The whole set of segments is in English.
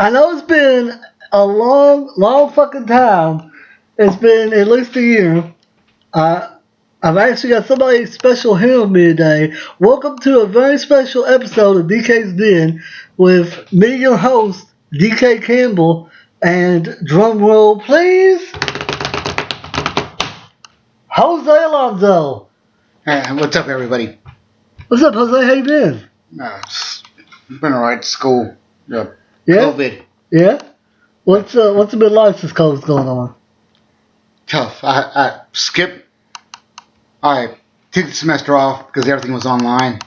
I know it's been a long fucking time. It's been at least a year. I, I've actually got somebody special here with me today. Welcome to a very special episode of DK's Den with me, your host, DK Campbell, and drum roll, please, Jose Alonso. What's up, everybody? What's up, Jose? How you been? It's been alright. School, Yeah? COVID, Yeah? What's it been like since COVID's going on? tough. I skipped. I took the semester off because everything was online.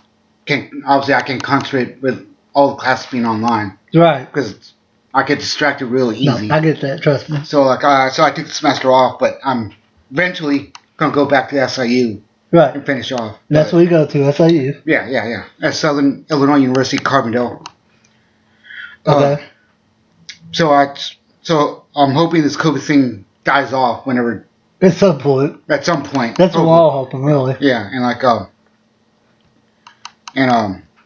I can't concentrate with all the classes being online Right. because I get distracted really easy. No, I get that. Trust me. So I took the semester off, but I'm eventually gonna go back to SIU Right. and finish off. And that's where you go to. SIU. Yeah. At Southern Illinois University, Carbondale. Okay. So I'm hoping this COVID thing dies off whenever. At some point. At some point. That's what we're all hoping, really. Yeah, and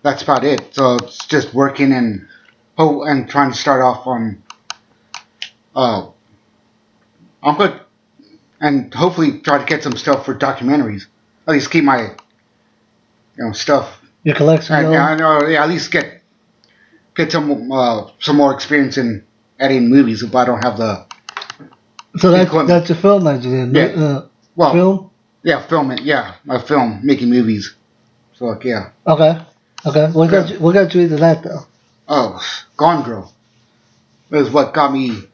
that's about it. So it's just working and trying to start off on. I'm good, and hopefully try to get some stuff for documentaries. At least keep my, stuff. Your collection going? Yeah, I know. Yeah, at least get some more experience in editing movies if I don't have the. So that's your film major then? Yeah. Film? Yeah, filming. Yeah, I film making movies. So yeah. Okay. What got you into that though? Oh, Gone Girl. It was what got me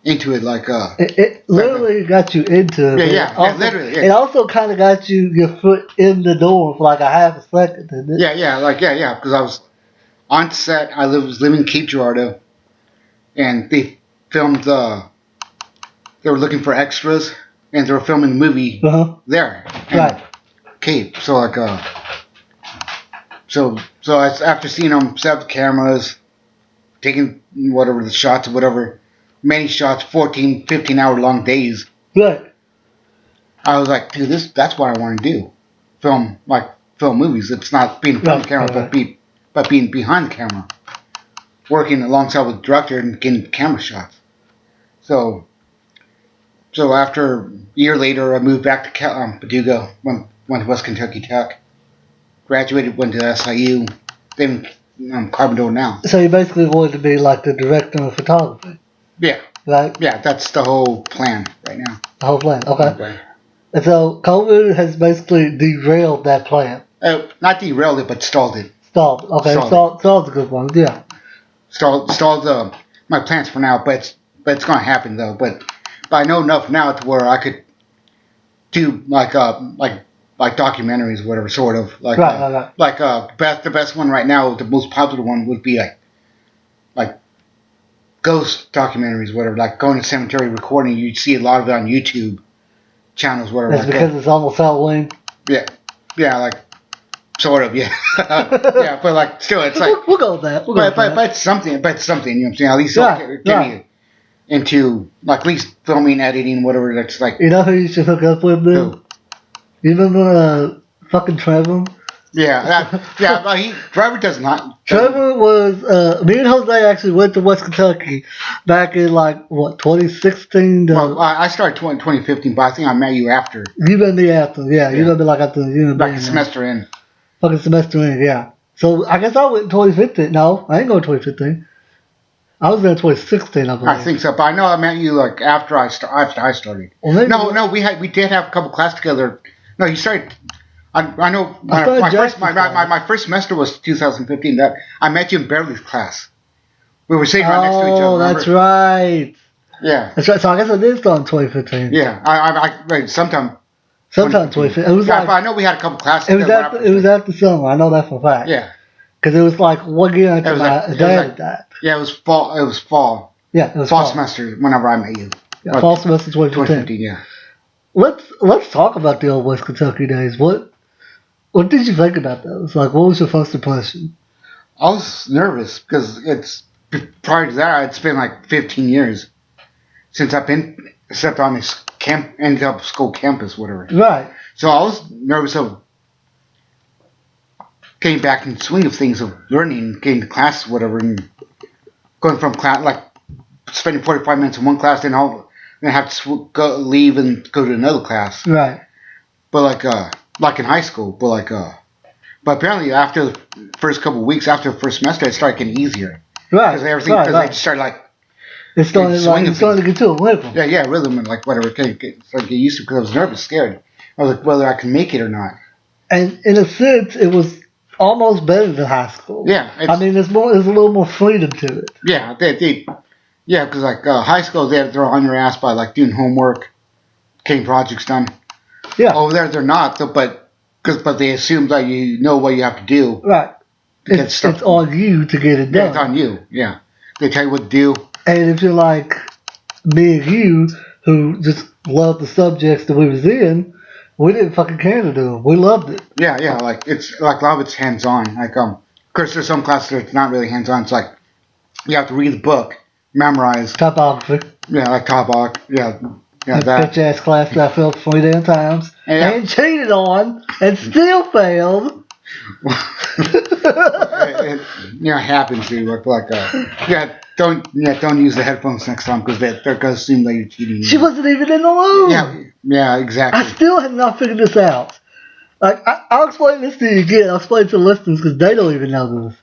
into it. It literally got you into it. Yeah, literally. Yeah. It also kind of got your foot in the door for like a half a second, didn't it? Yeah. Because I was on set. I was living in Cape Girardeau, and they filmed They were looking for extras, and they were filming the movie there. Right. Cape. So after seeing them set up the cameras, taking whatever the shots or whatever, many shots, 14, 15 hour long days. Right. I was like, dude, that's what I want to do. Film movies. It's not being in front of the camera, but being behind the camera. Working alongside with the director and getting camera shots. So after a year later, I moved back to Paducah, went to West Kentucky Tech, graduated, went to SIU, then Carbondale now. So you basically wanted to be like the director of photography? Yeah. Right? Yeah, that's the whole plan right now. The whole plan, okay. Right. And so COVID has basically derailed that plan? Not derailed it, but stalled it. Stalled, okay. Stalled's a good one, yeah. Stalled my plans for now, but it's going to happen though. But I know enough now to where I could do like documentaries, whatever sort of right. The best one right now, the most popular one would be like ghost documentaries, whatever. Like going to cemetery recording, you see a lot of it on YouTube channels, whatever. That's because it's almost Halloween. Yeah, like sort of, yeah, yeah. But like still, it's like we'll go with that. But it's something. You know what I'm saying? At least get me into like at least filming, editing, whatever. That's like. You know who you should hook up with, dude? Who? You remember fucking Trevor? Yeah. Trevor does not. Trevor was me and Jose actually went to West Kentucky back in 2016. Well, I started 2015, but I think I met you after. You met me after, yeah. You met me after like semester in. Fucking semester in, yeah. So I guess I went in 2015. No, I ain't going 2015. I was there in 2016, I believe. I think so, but I know I met you after I started. Well, maybe no, we did have a couple classes together. No, you started. I know my first semester was 2015. That I met you in Beverly's class. We were sitting right next to each other. Oh, that's right. Yeah. That's right. So I guess it is on 2015. Yeah, I sometime 2015. It was but I know we had a couple classes. It was after summer. I know that for a fact. Yeah. Because it was like 1 year after my dad died. Yeah, it was fall. Yeah, it was fall semester whenever I met you. Yeah, fall semester 2015. Yeah. Let's talk about the old West Kentucky days. What did you think about those? Like, what was your first impression? I was nervous because prior to that, it's been like 15 years since I've been stepped on this ended up school campus, whatever. Right. So I was nervous of getting back in the swing of things, of learning, getting to classes, whatever, and going from class, like spending 45 minutes in one class, then have to leave and go to another class. Right. But like in high school, but apparently after the first couple of weeks, after the first semester, it started getting easier. Right. Because everything, because they just started like. It's starting to get to a rhythm. Yeah, rhythm and like whatever. Started to get used to because I was nervous, scared. I was like, whether I can make it or not. And in a sense, it was almost better than high school. Yeah. I mean, there's a little more freedom to it. Yeah, because like high school, they had to throw on your ass by like doing homework, getting projects done. Yeah. Over there, they're not, but they assume that you know what you have to do. Right. It's on you to get it done. Yeah, it's on you. Yeah. They tell you what to do. And if you're like me and you, who just loved the subjects that we was in, we didn't fucking care to do them. We loved it. Yeah. Like it's like a lot of it's hands on. Like of course, there's some classes that's not really hands on. It's like you have to read the book, memorize. Typography. Yeah, like typography. Yeah, that bitch ass class that I failed 3 damn times and cheated on and still failed. it happens to you. Don't use the headphones next time because they're gonna assume that you're cheating. She wasn't even in the room. Yeah, exactly. I still have not figured this out. Like I'll explain this to you again. I'll explain to the listeners because they don't even know this.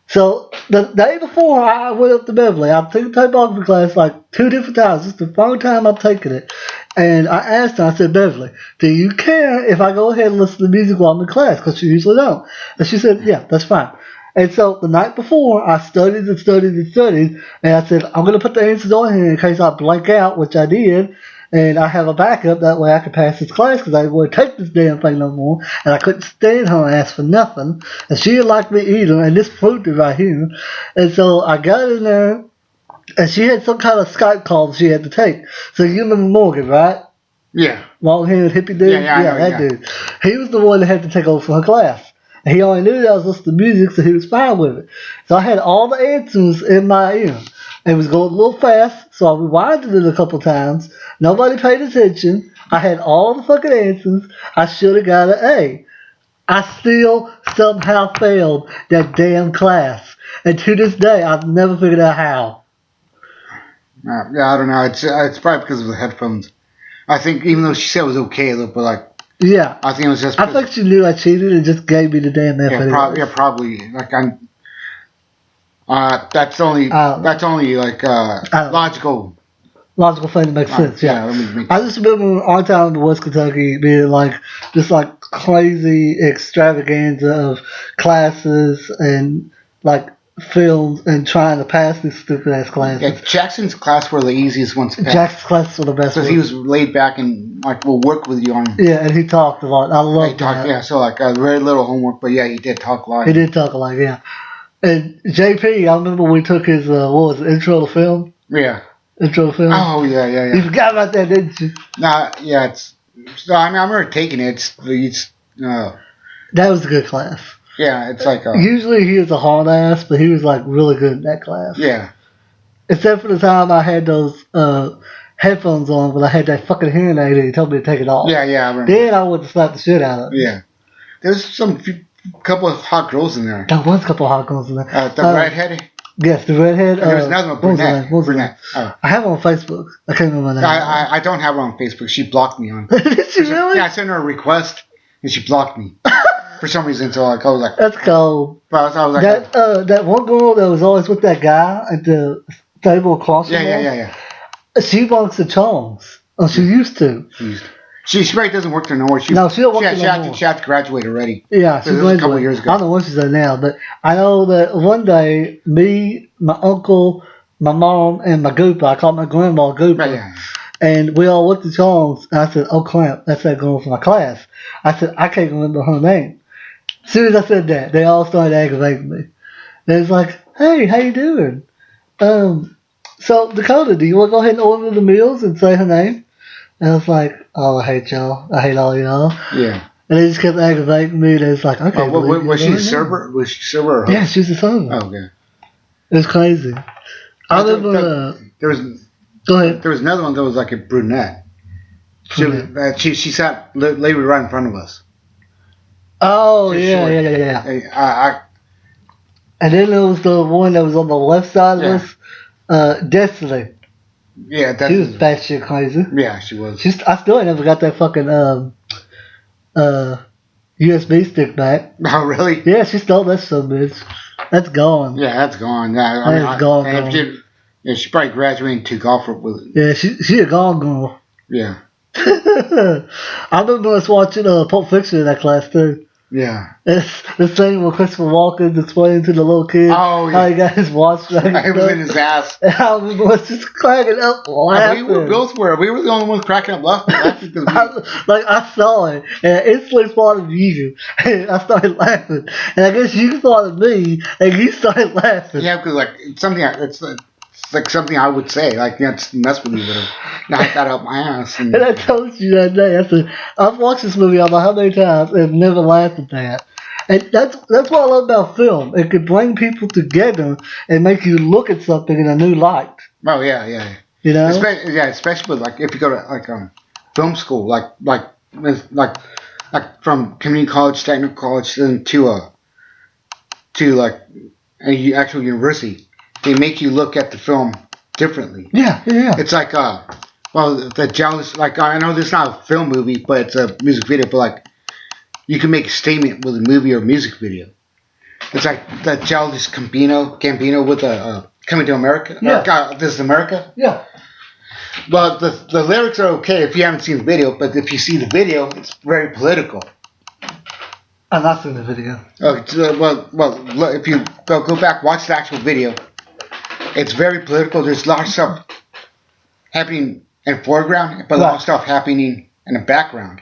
So the day before I went up to Beverly, I've taken typography class like 2 different times. This is the third time I'm taking it. And I asked her, I said, Beverly, do you care if I go ahead and listen to music while I'm in class? Because she usually don't. And she said, yeah, that's fine. And so the night before, I studied and studied and studied. And I said, I'm going to put the answers on here in case I blank out, which I did. And I have a backup, that way I can pass this class because I didn't want to take this damn thing no more. And I couldn't stand her ass for nothing. And she didn't like me either, and this proved it right here. And so I got in there, and she had some kind of Skype call that she had to take. So you remember Morgan, right? Yeah. Long-haired hippie dude? Yeah, that dude. He was the one that had to take over for her class. And he only knew that I was listening to music, so he was fine with it. So I had all the answers in my ear. It was going a little fast, so I rewinded it a couple times. Nobody paid attention. I had all the fucking answers. I should have got an A. I still somehow failed that damn class. And to this day, I've never figured out how. Yeah, I don't know. It's probably because of the headphones. I think even though she said it was okay, but like. Yeah. I think it was just. I think she knew I cheated and just gave me the damn F. Yeah, probably. Like I'm. That's only like logical. Logical thing to make sense. Yeah. I just remember our time in West Kentucky being like this like crazy extravaganza of classes and like films and trying to pass these stupid ass classes. Yeah, Jackson's class were the easiest ones to pass. Jackson's class were the best. Because he was laid back and like will work with you on. Yeah, and he talked a lot. I loved that. Yeah, so like very little homework, but yeah, he did talk a lot. He did talk a lot. Yeah. And JP, I remember we took his intro to film. Yeah. Intro to film. Oh yeah. You forgot about that, didn't you? Nah, yeah. It's. So I remember taking it. That was a good class. Yeah, it's like. Usually he was a hard ass, but he was like really good in that class. Yeah. Except for the time I had those headphones on, but I had that fucking hearing aid and he told me to take it off. Yeah, I remember. Then I would slap the shit out of it. Yeah. There's couple of hot girls in there. There was a couple of hot girls in there. The redhead? Yes, the redhead. There was another one, brunette. Oh. I have her on Facebook. I can't remember her name. I don't have her on Facebook. She blocked me on. Did she really? Yeah, I sent her a request and she blocked me. For some reason, so like, I was like... That's cold. I was like... That one girl that was always with that guy at the table across from us. Yeah. She works at Chong's. Oh, she used to. She probably doesn't work there no more. She don't work there no more. She had to graduate already. Yeah, she graduated a couple of years ago. I don't know what she's at now, but I know that one day, me, my uncle, my mom, and my Gooper, I called my grandma Gooper, Right. And we all went to Chong's, and I said, oh crap, that's that girl from my class. I said, I can't remember her name. As soon as I said that, they all started aggravating me. They was like, hey, how you doing? So, Dakota, do you want to go ahead and order the meals and say her name? And I was like, oh, I hate y'all. I hate all y'all. Yeah. And they just kept aggravating me. And it's like, okay. Was she a server? Was she a server? Yeah, she was a server. Oh, okay. It was crazy. I remember. There was. Go ahead. There was another one that was like a brunette. She sat literally right in front of us. Oh, yeah. And then there was the one that was on the left side of Yeah. us, Destiny. Yeah, She was that's batshit crazy. yeah, she was. I still ain't never got that fucking uh USB stick back. Oh really? Yeah, she stole that son bitch. That's gone. Yeah, that's gone. Yeah, That is gone. and if she, yeah, she probably graduated to golf with it. Yeah, she a gone girl. Yeah. I remember us watching Pulp Fiction in that class too. Yeah. It's the thing where Christopher Walken's explaining to the little kid Oh how yeah. he got his watch back. It was in his ass. And I remember us just cracking up laughing. We were both were. We were the only ones cracking up laughing because I saw it and I instantly spotted you. And I started laughing, and I guess you spotted me and you started laughing. yeah, because like it's something it's like something I would say like that's mess with you would have knocked that out my ass. And I told you that day, I said, I've watched this movie I don't know how many times and never laughed at that. And that's what I love about film. It could bring people together and make you look at something in a new light. Oh yeah. You know? Especially with like if you go to like film school, like from community college, technical college, then to like a actual university, they make you look at the film differently. Yeah. It's like well the jealous like I know this is not a film movie, but it's a music video, but like you can make a statement with a movie or music video. It's like the Childish Gambino with Coming to America. Yeah. This is America. Yeah. Well, the lyrics are okay if you haven't seen the video, but if you see the video, it's very political. I've not seen the video. Well, if you go back, watch the actual video, it's very political. There's a lot of stuff happening in the foreground, but a lot of stuff happening in the background.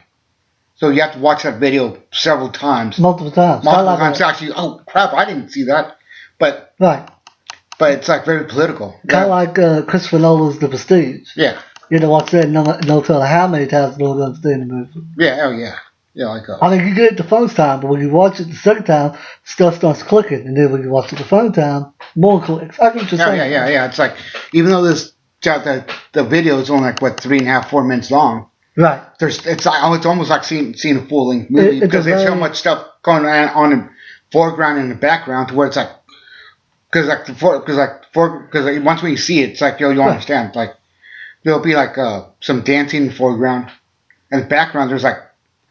So you have to watch that video several times. Multiple times. Multiple times. Actually, oh crap, I didn't see that. But it's like very political. Kind of like Christopher Nolan's The Prestige. Yeah. You know, watch that and no telling how many times Nolan understand the movie. Yeah, oh yeah. Yeah, like that. I mean, you get it the first time, but when you watch it the second time, stuff starts clicking. And then when you watch it the third time, more clicks. I get what you're saying. Yeah. It's like, even though the video is only like, what, 3.5, 4 minutes long. Right. It's almost like seeing a full length movie because there's so much stuff going on in the foreground and the background to where it's like, because once when you see it, it's like you understand. It's like there'll be like some dancing in the foreground, and the background there's like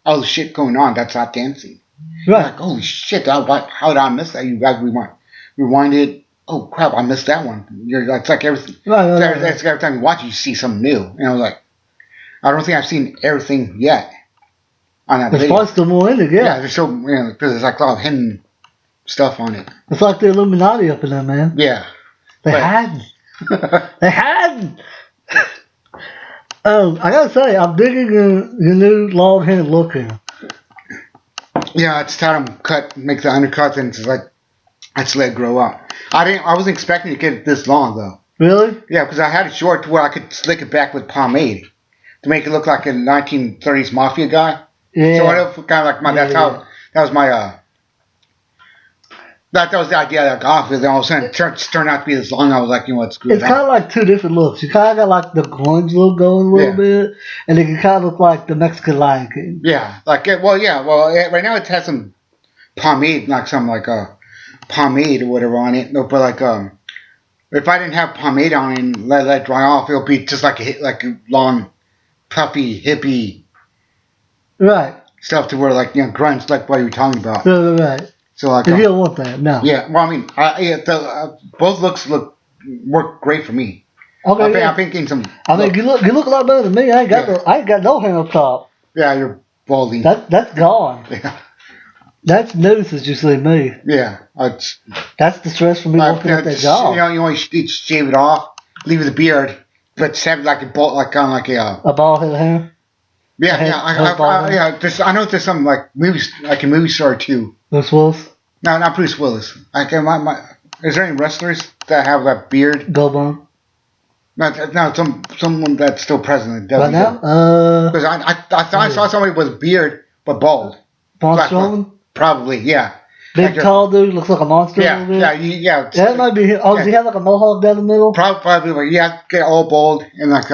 all the shit going on that's not dancing. Right. Like holy shit, how did I miss that? You guys rewind it. Oh crap, I missed that one. It's like everything. Right. Every time you watch it, you see something new. You know, like. I don't think I've seen everything yet on that video. There's probably still more in it, yeah. Yeah, there's so because there's like a lot of hidden stuff on it. It's like the Illuminati up in there, man. Yeah, they hadn't. They hadn't. I gotta say, I'm digging your new long-handed look here. Yeah, it's time to make the undercut, and it's like I just let it grow up. I wasn't expecting to get it this long though. Really? Yeah, because I had it short to where I could slick it back with pomade. To make it look like a 1930s mafia guy. Yeah. So kind of like that was the idea that I got off with. Then all of a sudden it turned out to be this long. I was like, screw it's kind of like two different looks. You kind of got like the grunge look going a little bit, and then you kind of look like the Mexican Lion King. Yeah, right now it has some pomade, like some like pomade or whatever on it. No, but like if I didn't have pomade on it and let it dry off, it'll be just like a long, puffy, hippie, stuff to where like grunge, like what you were talking about. Right. So like you don't want that, no. Yeah, well, I mean, both looks work great for me. Okay. I'm thinking some. I mean, you look a lot better than me. I ain't got no hair up top. Yeah, you're balding. That's gone. Yeah. That's new since you see me. Yeah, that's the stress for me working at that job. You only shave it off, leave the beard, but just have it like a bald, like kind of like a bald head of hair. Yeah, I know there's some like movies, like a movie star too. Bruce Willis? No, not Bruce Willis. Like is there any wrestlers that have that beard? Goldberg. No, someone that's still present. Right now? Because I thought I saw somebody with a beard but bald. Braun Strowman? Probably, yeah. Big tall dude, looks like a monster. Yeah. That might be him. Oh, does he have like a mohawk down the middle? Probably, like, yeah, get all bald and like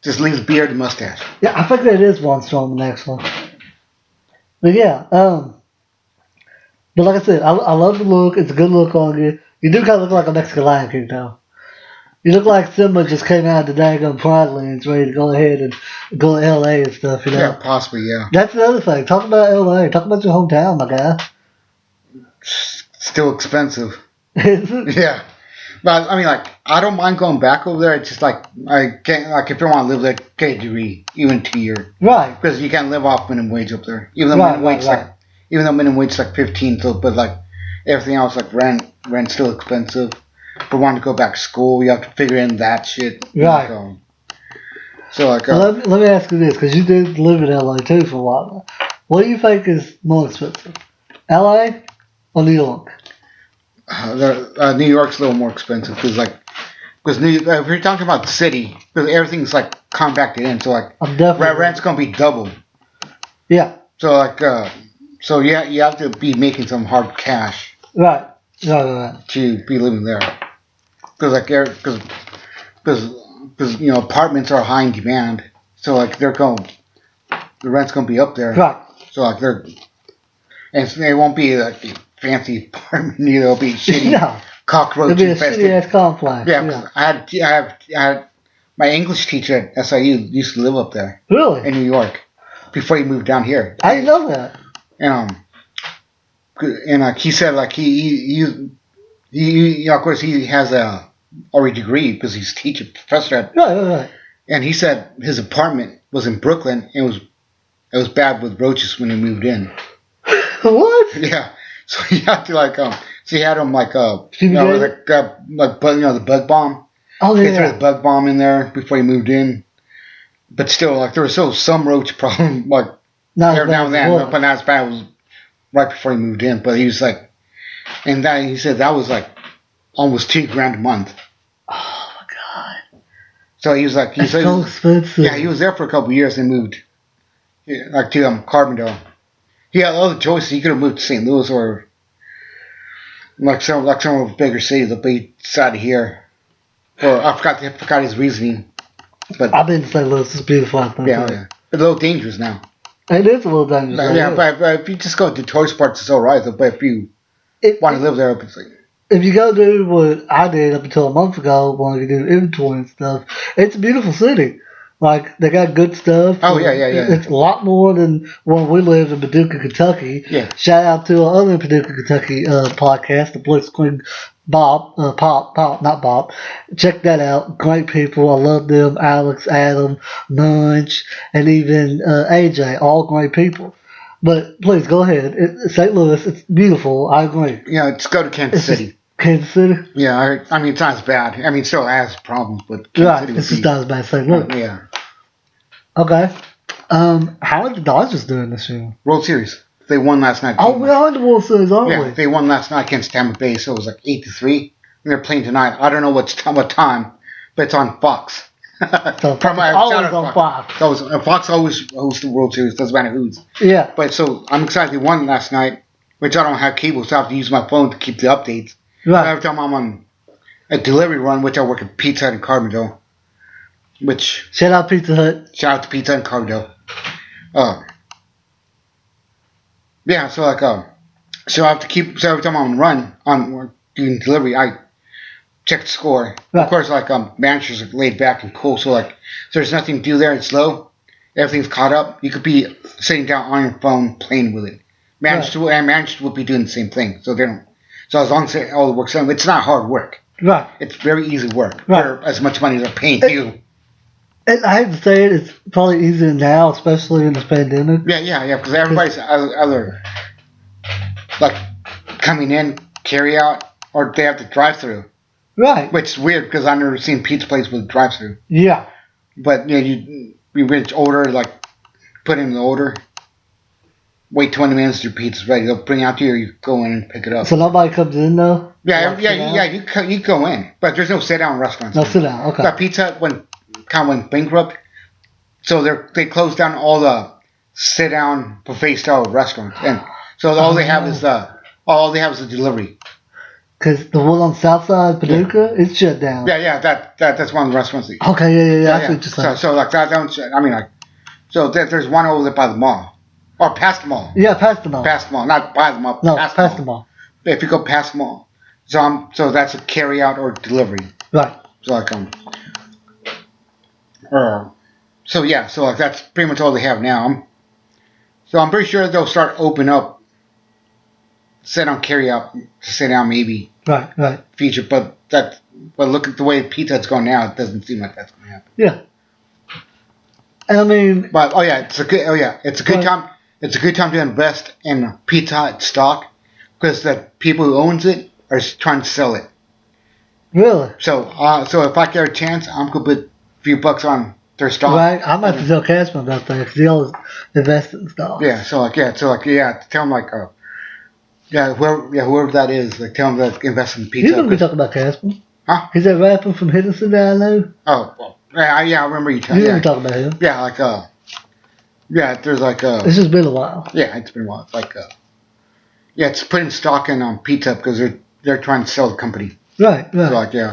just leaves beard and mustache. Yeah, I think that is Braun Strowman actually. But yeah, But like I said, I love the look. It's a good look on you. You do kind of look like a Mexican Lion King, though. You look like Simba just came out of the daggone Pride Lands, ready to go ahead and go to LA and stuff, you know? Yeah, possibly, yeah. That's the other thing. Talk about LA. Talk about your hometown, my guy. Still expensive. Is it? Yeah. But, I mean, like, I don't mind going back over there. It's just, like, I can't, like, if you want to live there, get a degree, even 2 year. Right. Because you can't live off minimum wage up there. Even though minimum wage is like 15, so, but, like, everything else, like, rent's still expensive. If we want to go back to school, you have to figure in that shit. Right. So, like, well, let me ask you this, because you did live in LA too for a while. What do you think is more expensive, LA or New York? New York's a little more expensive because if you're talking about the city, because everything's like compacted in, so like rent's gonna be double. Yeah. So like so yeah, you have to be making some hard cash. Right. To be living there, because apartments are high in demand, so like the rent's gonna be up there. Right. So like it won't be like a fancy apartment either. It'll be shitty cockroach infested. It'll be a shitty ass complex. Yeah. I had my English teacher at SIU used to live up there. Really? In New York, before he moved down here. I didn't know that. And he said like he of course he has a already degree because he's teacher professor at. Right. And he said his apartment was in Brooklyn. And it was bad with roaches when he moved in. What? Yeah. So you have to so he had him the bug bomb. Oh yeah. They threw the bug bomb in there before he moved in. But still, like there was still some roach problem, like every now and then. But not as bad. It was right before he moved in. But he was like, and that he said that was like almost $2,000 a month. Oh my god. So he was like, so expensive. Yeah, he was there for a couple of years and moved, like to Carbondale. He had other choices. He could have moved to St. Louis or some of the bigger cities, but he decided here. Or I forgot his reasoning. But I've been to St. Louis. It's beautiful. Yeah. It's a little dangerous now. It is a little dangerous. But if you just go to tourist parts, it's all right. But if you want to live there, it's like. If you go do what I did up until a month ago, when you do inventory and stuff, it's a beautiful city. Like, they got good stuff. Oh, yeah. It's a lot more than when we lived in Paducah, Kentucky. Yeah. Shout out to our other Paducah, Kentucky podcast, the Blitz Queen Bob, not Bob. Check that out. Great people. I love them. Alex, Adam, Munch, and even AJ. All great people. But please, go ahead. St. Louis, it's beautiful. I agree. Yeah, let's go to Kansas City. Kansas City? Yeah, I mean, it's not as bad. I mean, it still has problems, but Kansas City it's just not as bad as St. Louis. Yeah. Okay. How are the Dodgers doing this year? World Series. They won last night. Oh, we are in the World Series, aren't we? Yeah, they won last night against Tampa Bay, so it was like 8-3. And they're playing tonight. I don't know what time, but it's on Fox. So always on Fox. Fox always hosts the World Series. Doesn't matter who's. Yeah. But so I'm excited. They won last night, which I don't have cable, so I have to use my phone to keep the updates. Right. Every time I'm on a delivery run, which I work at Pizza Hut in Carbondale, which shout out Pizza Hut. Shout out to Pizza Hut in Carbondale. Yeah, so so I have to keep. So every time I'm on doing delivery, I check the score. Right. Of course, managers are laid back and cool, so there's nothing to do there. It's low. Everything's caught up. You could be sitting down on your phone playing with it. Managers will be doing the same thing, so they don't. So as long as all the work's done, it's not hard work. Right. It's very easy work for as much money as they're paying you. And I hate to say it, it's probably easier now, especially in this pandemic. Yeah, because everybody's either coming in, carry out, or they have to drive through. Right. Which is weird because I've never seen pizza place with drive through. Yeah. But you order, put in the order, wait 20 minutes, your pizza's ready. They'll bring it out to you, or you go in and pick it up. So nobody comes in though? Yeah, you go in. But there's no sit down restaurants. No sit down, okay. But Pizza Hut went bankrupt, so they closed down all the sit down buffet style restaurants. And so all they have is the delivery. Because the one on South Side Paducah, it's shut down. Yeah, that's one of the restaurants. Okay, yeah. I see what you're saying. So that, I mean, so there's one over there by the mall, Or past the mall. Yeah, past the mall. Past the mall, not by the mall. No, past the mall. If you go past the mall, so that's a carry out or delivery. Right. So like so yeah, so like that's pretty much all they have now. So I'm pretty sure they'll start open up, set on carry out, sit down maybe. Right. Feature, but look at the way Pizza Hut's going now. It doesn't seem like that's going to happen. Yeah. I mean, but it's a good time. It's a good time to invest in Pizza Hut stock because the people who owns it are trying to sell it. Really? So if I get a chance, I'm gonna put a few bucks on their stock. Right. I'm about to tell Cashman about that because he always invests in stock. Yeah. Tell him whoever that is, like tell him that invest in Pizza Hut. He's gonna be talking about Cashman. Huh? He's that rapper from Henderson that I know. Oh, well, yeah, I remember you talking. You're talking about him. Yeah, there's It's just been a while. Yeah, it's been a while. It's like it's putting stock in on Pizza because they're trying to sell the company. Right.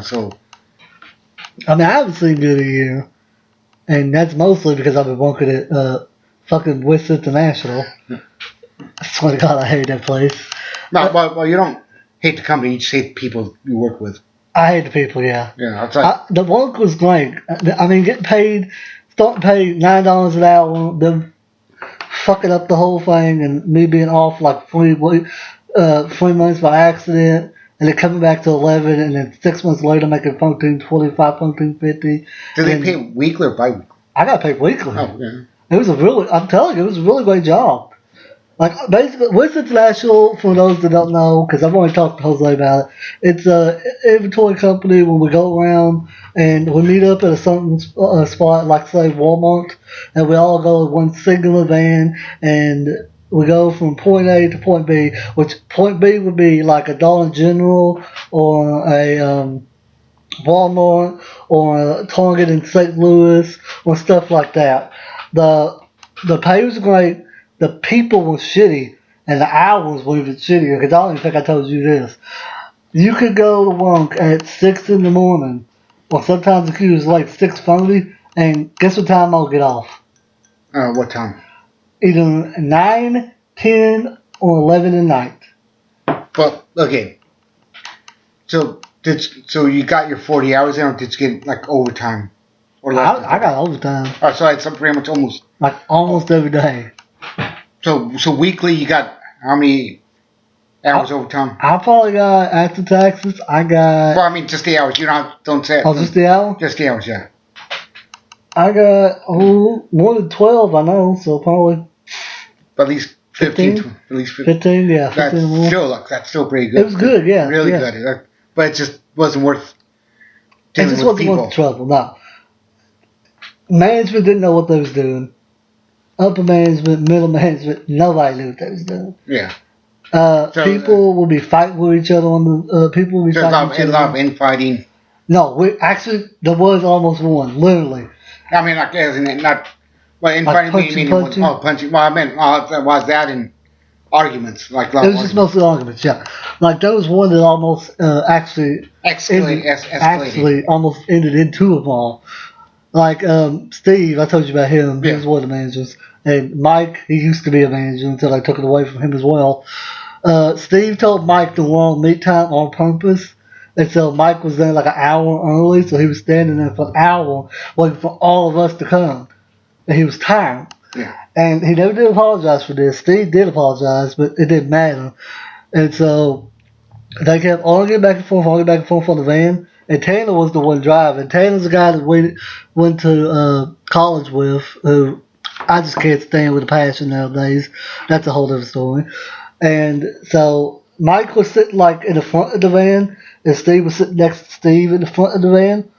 So I mean, I haven't seen Good a year, and that's mostly because I've been working at fucking West International. I swear to God, I hate that place. No, well, you don't hate the company. You just hate the people you work with. I hate the people, yeah. Yeah, it's like the work was great. I mean, starting paid $9 an hour, then fucking up the whole thing, and me being off like 3 months by accident, and then coming back to 11, and then 6 months later making $14.25, $14.50. Do they pay weekly or bi-weekly? I got paid weekly. Oh, yeah. I'm telling you, it was a really great job. Like, basically, West International, for those that don't know, because I've already talked to Jose about it, it's an inventory company where we go around and we meet up at a certain spot, like, say, Walmart, and we all go in one singular van, and we go from point A to point B, which point B would be like a Dollar General or a Walmart or a Target in St. Louis or stuff like that. The pay was great. The people were shitty, and the hours were even shittier, because I don't even think I told you this. You could go to work at 6 in the morning, or sometimes the queue was like 6:30, and guess what time I'll get off? What time? Either 9, 10, or 11 at night. But, okay. So you got your 40 hours in, or did you get, like, overtime? Or I got overtime. Alright, so it's pretty much almost every day. So weekly you got how many hours overtime? I probably got, after taxes, I got... Well, I mean, just the hours. You don't say it. Oh, just the hour? Just the hours, yeah. I got, more than 12, I know, so probably... At least 15? At least 15, yeah. 15 that's still pretty good. It was good, yeah. Really good. But it just wasn't worth dealing with people. It just wasn't worth the trouble, no. Management didn't know what they was doing. Upper management, middle management, nobody knew what they was doing. Yeah. People will be fighting with each other on the. People will be fighting with each other. A lot of infighting. No, there was almost one, literally. I mean, like, not. Well, infighting punching. Punching. Well, I meant was that in arguments? Like, it was just mostly arguments, yeah. Like, there was one that almost actually escalated. Almost ended in 2 of them all. Like Steve, I told you about him. He was one of the managers. And Mike, he used to be a manager until I took it away from him as well. Steve told Mike the wrong meet time on purpose. And so Mike was there like an hour early, so he was standing there for an hour waiting for all of us to come. And he was tired. Yeah. And he never did apologize for this. Steve did apologize, but it didn't matter. And so they kept arguing back and forth on the van. And Tanner was the one driving. Tanner's the guy that we went to college with, who I just can't stand with a passion nowadays. That's a whole different story. And so Mike was sitting like in the front of the van, and Steve was sitting next to Steve in the front of the van.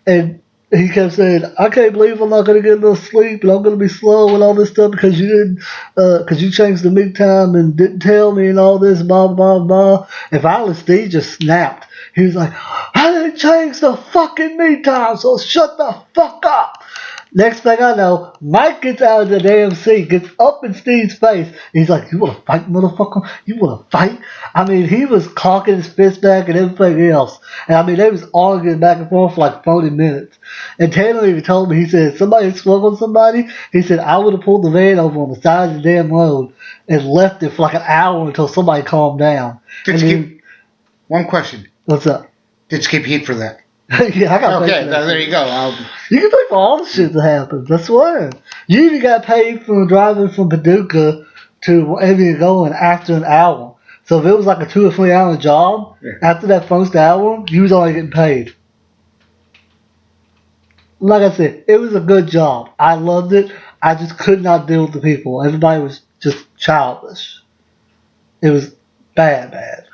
And he kept saying, "I can't believe I'm not going to get enough sleep, and I'm going to be slow and all this stuff because you didn't, because you changed the meet time and didn't tell me and all this, blah, blah, blah." And finally Steve just snapped. He was like, "I didn't change the fucking meet time, so shut the fuck up." Next thing I know, Mike gets out of the damn seat, gets up in Steve's face. He's like, "You want to fight, motherfucker? You want to fight?" I mean, he was cocking his fist back and everything else. And I mean, they was arguing back and forth for like 40 minutes. And Taylor even told me, he said, somebody swung on somebody. He said, I would have pulled the van over on the side of the damn road and left it for like an hour until somebody calmed down. One question. What's up? Did you keep heat for that? Yeah, I got paid. Okay, there you go. You can pay for all the shit that happens. I swear. You even got paid for driving from Paducah to wherever you're going after an hour. So if it was like a 2 or 3 hour job, after that first hour, you was only getting paid. Like I said, it was a good job. I loved it. I just could not deal with the people. Everybody was just childish. It was bad.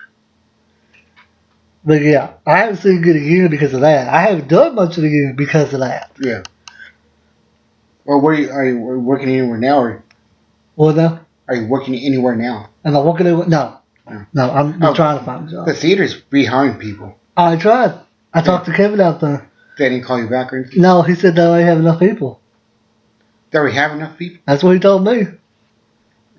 But yeah, I haven't seen good again because of that. I haven't done much of the year because of that. Yeah. Well, are you working anywhere now? Or What now? Are you working anywhere now? Am I working anywhere? No. I'm trying to find a job. The theater's rehiring people. I tried. I talked to Kevin out there. They didn't call you back or anything? No, he said they already have enough people. They already have enough people? That's what he told me.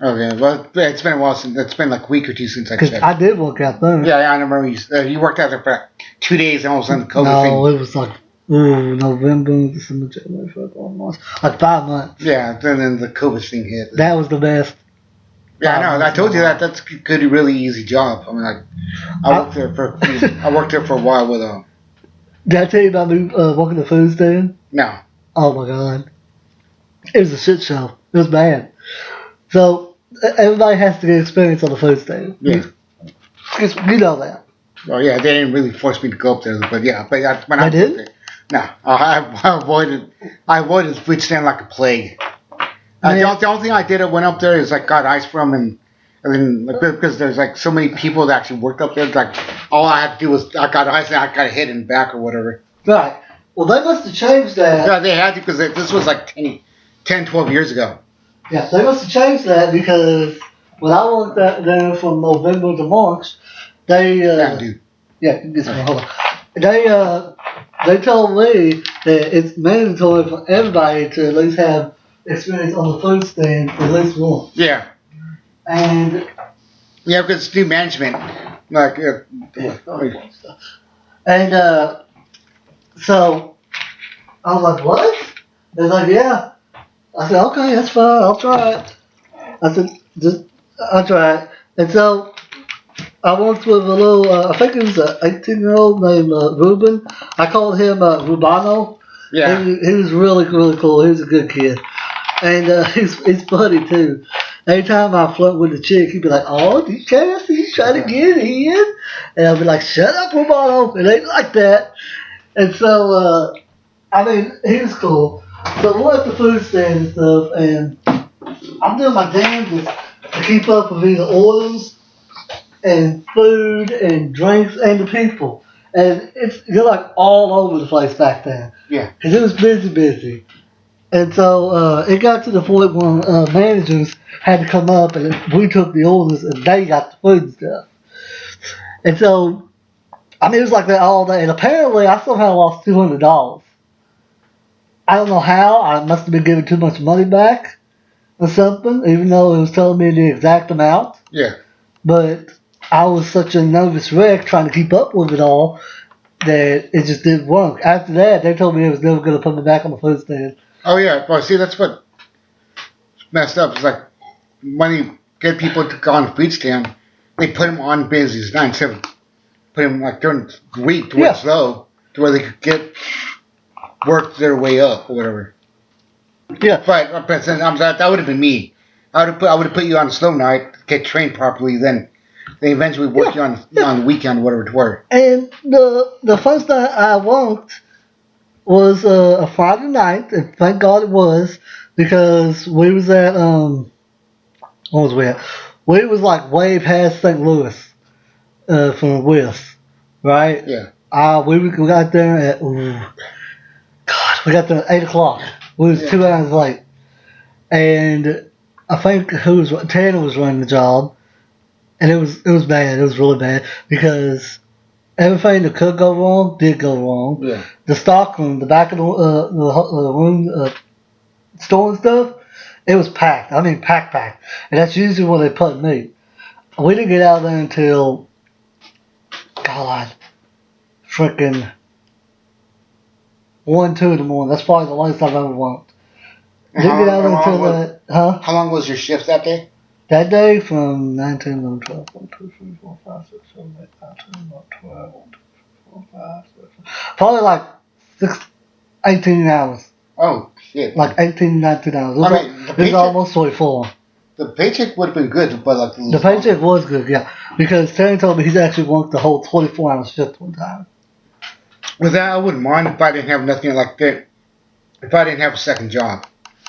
Okay, well, it's been a while since, it's been like a week or two since I checked. I did work out there. Yeah, I remember you worked out there for like 2 days and all of a sudden the COVID thing. No, it was like November, December, January, February, March. Like 5 months. Yeah, then the COVID thing hit. That was the best. Yeah, I know. I told you that's a good, really easy job. I mean, like, I worked there for a while with Did I tell you about me working the food stand? No. Oh my god, it was a shit show. It was bad. So everybody has to get experience on the food stand. Yeah. You know that. Well, yeah, they didn't really force me to go up there, but yeah, when I did. There, no, I avoided food stand like a plague. The only thing I did went up there is like got ice from and then like, because there's like so many people that actually worked up there. Like all I had to do was I got ice and I got a hit in the back or whatever. Right. Well, they must have changed that. Yeah, they had to because this was like 10, 12 years ago. Yeah, they must have changed that because when I worked there from November to March, they Yeah, dude. Yeah, this one. Hold on. They told me that it's mandatory for everybody to at least have experience on the food stand at least once. Yeah. And yeah, because it's new management. Like and so I was like, what? They're like, yeah. I said, okay, that's fine. I'll try it. I said, I'll try it. And so I worked with a little, I think it was an 18-year-old named Ruben. I called him Rubano. Yeah. He was really, really cool. He was a good kid. And he's funny, too. Anytime I flirt with a chick, he'd be like, oh, you trying to get in? And I'd be like, shut up, Rubano. It ain't like that. And so, I mean, he was cool. So we're at the food stand and stuff, and I'm doing my damnedest to keep up with either orders and food and drinks and the people. And you're like all over the place back then. Yeah. Because it was busy. And so it got to the point where managers had to come up and we took the orders and they got the food and stuff. And so, I mean, it was like that all day. And apparently I somehow lost $200. I don't know how. I must have been giving too much money back or something, even though it was telling me the exact amount. Yeah. But I was such a nervous wreck trying to keep up with it all that it just didn't work. After that, they told me it was never going to put me back on the food stand. Oh, yeah. Well, see, that's what messed up. It's like when you get people to go on the food stand, they put them on business 9-7. Put them like during the week to where it's low, to where they could work their way up or whatever. Yeah. But that would have been me. I would have put you on a slow night, get trained properly, then they eventually work you on the weekend or whatever to work. And the first night I worked was a Friday night, and thank God it was, because we was at what was we at? We was like way past St. Louis from West, right? Yeah. We got there at we got there at 8 o'clock. We was 2 hours late, and I think Tanner was running the job, and it was bad. It was really bad because everything that did go wrong. Yeah. The stock room, the back of the room, storing stuff, it was packed. I mean, packed. And that's usually where they put me. We didn't get out there until, God, freaking 1, 2 in the morning. That's probably the latest I've ever worked. Didn't get out there until that, huh? How long was your shift that day? That day from 19, 11, 12, 1, 2, 3, 4, 5, 6, 7, 8, 9, 10, 11, 12, 1, 2, 3, 4, 5, 6, probably like 18 hours. Oh, shit. Like 18, 19 hours. It was almost 24. The paycheck would have been good, but like the paycheck was good, yeah. Because Terry told me he's actually worked the whole 24-hour shift one time. With that, I wouldn't mind if I didn't have nothing like that. If I didn't have a second job.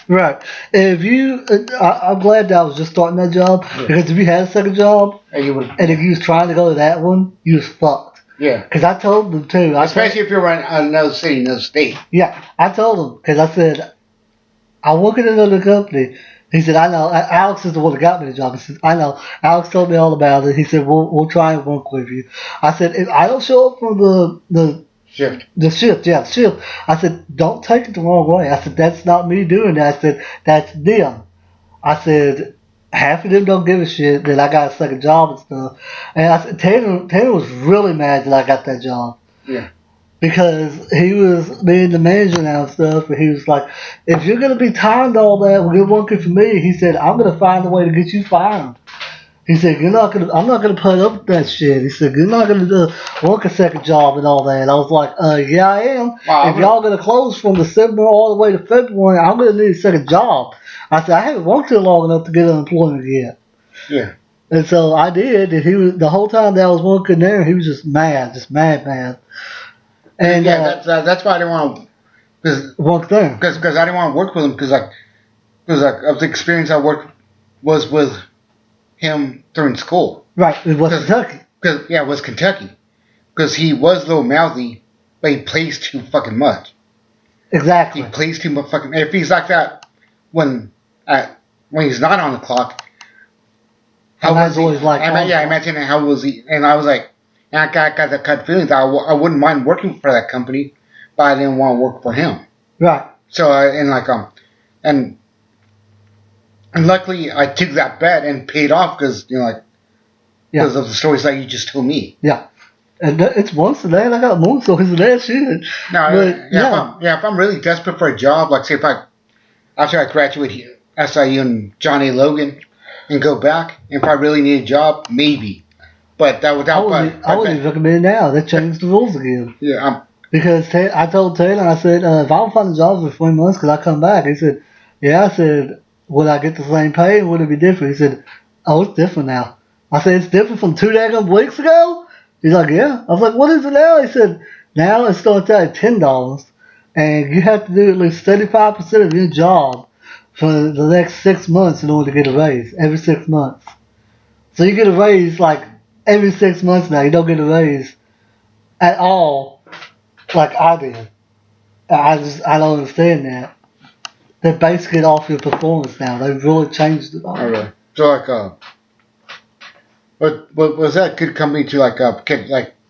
Right. If you, I'm glad that I was just starting that job, because if you had a second job, and if you was trying to go to that one, you was fucked. Yeah. Because I told them too. Especially if you're in another city, another state. Yeah, I told them, because I said, I work at another company. He said, I know. Alex is the one that got me the job. He said, I know. Alex told me all about it. He said, we'll try and work with you. I said, if I don't show up for the shift. The shift. I said, don't take it the wrong way. I said, that's not me doing that. I said, that's them. I said, half of them don't give a shit that I got a second job and stuff. And I said, Taylor was really mad that I got that job. Yeah. Because he was being the manager now and stuff, and he was like, if you're going to be tired of all that when you're working for me, he said, I'm going to find a way to get you fired. He said, I'm not going to put up with that shit. He said, you're not going to work a second job and all that. And I was like, yeah, I am. If y'all going to close from December all the way to February, I'm going to need a second job. I said, I haven't worked here long enough to get unemployment yet. Yeah. And so I did, and he was, the whole time that I was working there, he was just mad. And that's why I didn't want to work there. Because I didn't want to work with him because of the experience I worked was with him during school. Right, it was Kentucky. It was Kentucky. Because he was a little mouthy, but he plays too fucking much. Exactly. He plays too much fucking. If he's like that when he's not on the clock, how was he? I imagine how was he? And I was like. And I got that kind of feeling that I wouldn't mind working for that company, but I didn't want to work for him. Right. So and luckily I took that bet and paid off because because of the stories that you just told me. Yeah. And it's once a day, and I got more stories than that shit. No, if I'm really desperate for a job, like say after I graduate here, SIU and John A. Logan, and go back, and if I really need a job, maybe. But that would I wouldn't recommend it now. They changed the rules again. Yeah. Because I told Taylor, I said, if I don't find a job for 3 months, because I come back, he said, yeah. I said, would I get the same pay? Would it be different? He said, oh, it's different now. I said, it's different from 2 daggone weeks ago? He's like, yeah. I was like, what is it now? He said, now it starts out at $10, and you have to do at least 35% of your job for the next 6 months in order to get a raise, every 6 months. So you get a raise like every 6 months now. You don't get a raise at all like I did. I don't understand that. They're basing it off your performance now. They've really changed it all. Okay. So but was that a good company to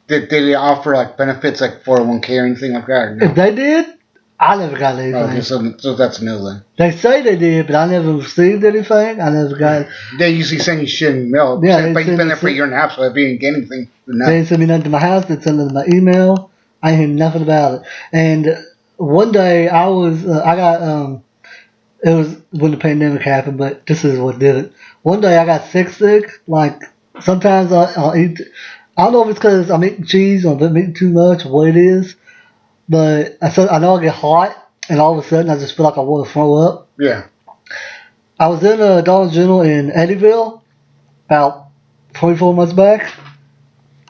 did they offer like benefits like 401k or anything like that? Or no? If they did, I never got anything. Okay, so that's a no then. They say they did, but I never received anything. I never got. They usually send you shit in mail. Yeah, but you've been there for a year and a half, so if you didn't get anything, they didn't send me nothing to my house. They sent it to my email. I ain't hear nothing about it. And one day I got it was when the pandemic happened, but this is what did it. One day I got sick. Like sometimes I'll eat. I don't know if it's because I'm eating cheese or I'm eating too much or what it is, but I know I get hot, and all of a sudden I just feel like I want to throw up. Yeah. I was in a Dollar General in Eddyville about 24 months back,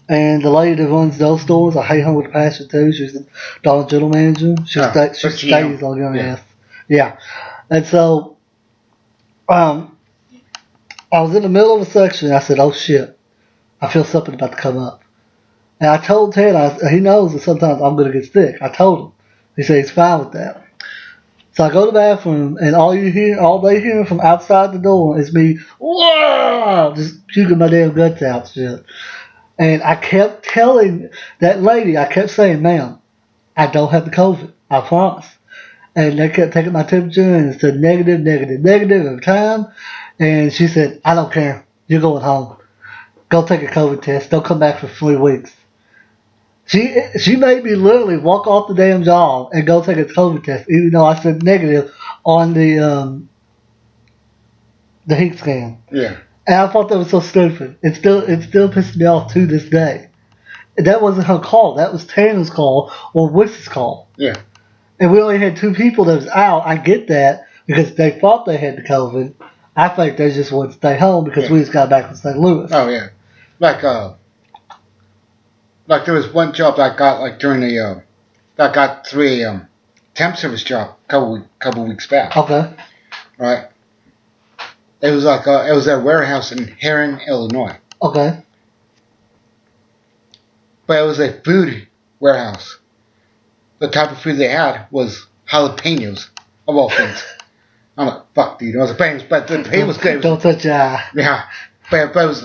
and the lady that runs those stores, I hate her with a passion too. She's the Dollar General manager. She stays on your ass. Yeah. And so, I was in the middle of a section, and I said, oh shit, I feel something about to come up. And I told Ted, he knows that sometimes I'm going to get sick. I told him. He said he's fine with that. So I go to the bathroom, and all they hear from outside the door is me, whoa, just puking my damn guts out, shit. And I kept telling that lady, I kept saying, ma'am, I don't have the COVID. I promise. and they kept taking my temperature, and it said negative, negative, negative every time. And she said, I don't care. You're going home. Go take a COVID test. Don't come back for 3 weeks. She made me literally walk off the damn job and go take a COVID test, even though I said negative on the heat scan. Yeah. And I thought that was so stupid. It still pisses me off to this day. That wasn't her call. That was Tanner's call or Wix's call. Yeah. And we only had 2 people that was out. I get that because they thought they had the COVID. I think they just wanted to stay home because we just got back from St. Louis. Oh yeah. Like there was one job I got like during the that got through a temp service job couple weeks back. Okay. Right. It was like it was at a warehouse in Heron, Illinois. Okay. But it was a food warehouse. The type of food they had was jalapenos, of all things. I'm like, fuck, dude. It was jalapenos, but the pay was good. Don't touch your eye. Yeah, but it was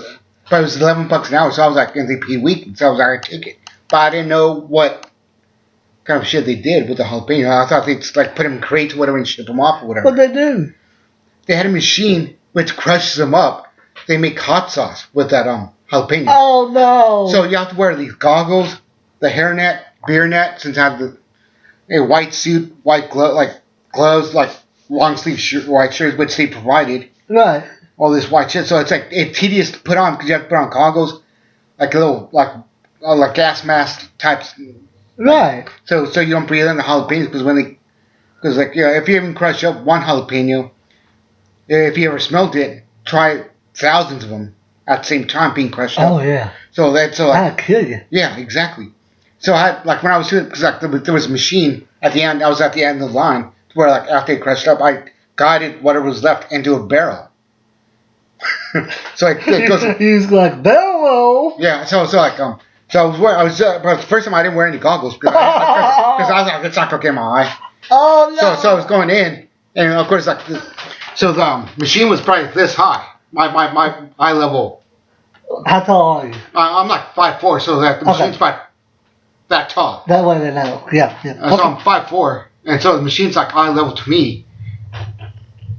$11 an hour, so I was like, and they paid weekly, so I was like, I take it. But I didn't know what kind of shit they did with the jalapeno. I thought they'd like put them in crates or whatever and ship them off or whatever. What'd they do? They had a machine which crushes them up. They make hot sauce with that jalapeno. Oh no! So you have to wear these goggles, the hairnet, beer net, since I have a white suit, white gloves, like long sleeve white shirts, which they provided. Right. All this white shit, so it's tedious to put on because you have to put on goggles, like a little like gas mask types. Right. So you don't breathe in the jalapenos because if you even crush up one jalapeno, if you ever smelled it, try thousands of them at the same time being crushed up. Oh yeah. So that'd kill you. Yeah, exactly. So when I was doing, because there was a machine at the end. I was at the end of the line where after it crushed up, I guided whatever was left into a barrel. So it goes. He's like barrel roll. Yeah. So but the first time I didn't wear any goggles because I was like, it's not gonna get my eye. Oh no. So I was going in, and of course the machine was probably this high. My eye level. How tall are you? I'm like 5'4", so that the machine's probably that tall. That way they know. Yeah. So I'm 5'4", and so the machine's like eye level to me.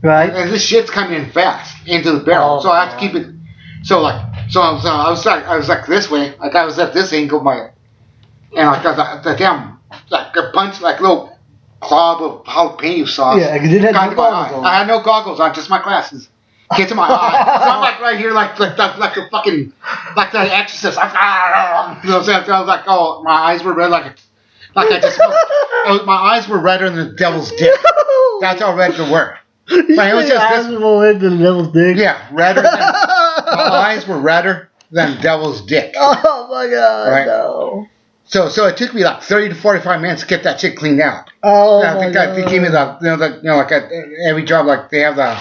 Right. And this shit's coming in fast into the barrel, so I have to keep it. So I was like this way, like I was at this angle, and like the damn like a bunch like little glob of jalapeno sauce. Yeah, you didn't have no goggles on. I had no goggles on, just my glasses. Get to my eye. So I'm like right here, like a fucking like the Exorcist. You know what I'm saying? So I was like, oh, my eyes were red, like I just smelled. My eyes were redder than the devil's dick. That's how red they were. But it was just this. The devil's dick. Yeah, redder. My eyes were redder than devil's dick. Oh my god! Right? No. So it took me like 30 to 45 minutes to get that shit cleaned out. Oh I think god! They gave me like at every job, like they have the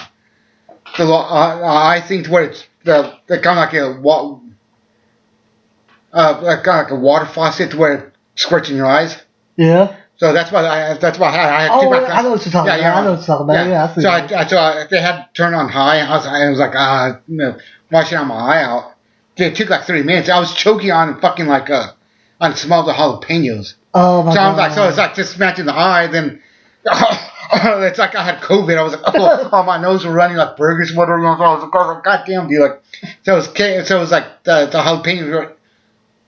eye thing to where it's the kind of like a water faucet to where it squirts in your eyes. Yeah. So that's why I had to keep my I know what you're talking about. I know what you're talking about. Yeah, I see. So they had to turn on high. I was like, washing out my eye out. It took like 30 minutes. I was choking on fucking on the smell of the jalapenos. Oh my god. So it's like just smacking the eye. Then it's like I had COVID. I was like, oh, my nose was running like burgers. Whatever. I was like, oh, goddamn, dude. So it was like the jalapenos.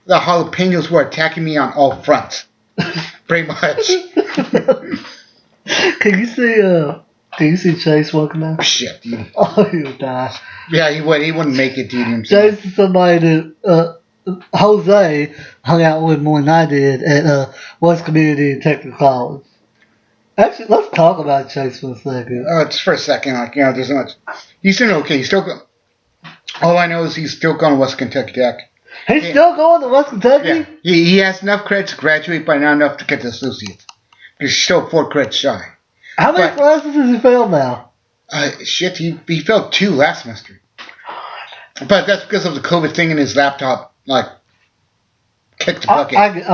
The jalapenos were attacking me on all fronts. Pretty much. Can you see Chase walking now? Shit, dude. Oh, he would die. Yeah, he wouldn't make it, dude. Himself. Chase is somebody that Jose hung out with more than I did at West Community and Technical College. Actually, let's talk about Chase for a second. Just for a second, there's not much. He's doing okay. He's still. All I know is he's still going to West Kentucky Tech. He's still going to West Kentucky? Yeah. He has enough credits to graduate, but not enough to get the associates. He's still 4 credits shy. How many classes has he failed now? Shit, he failed 2 last semester. But that's because of the COVID thing, and his laptop, kicked the bucket.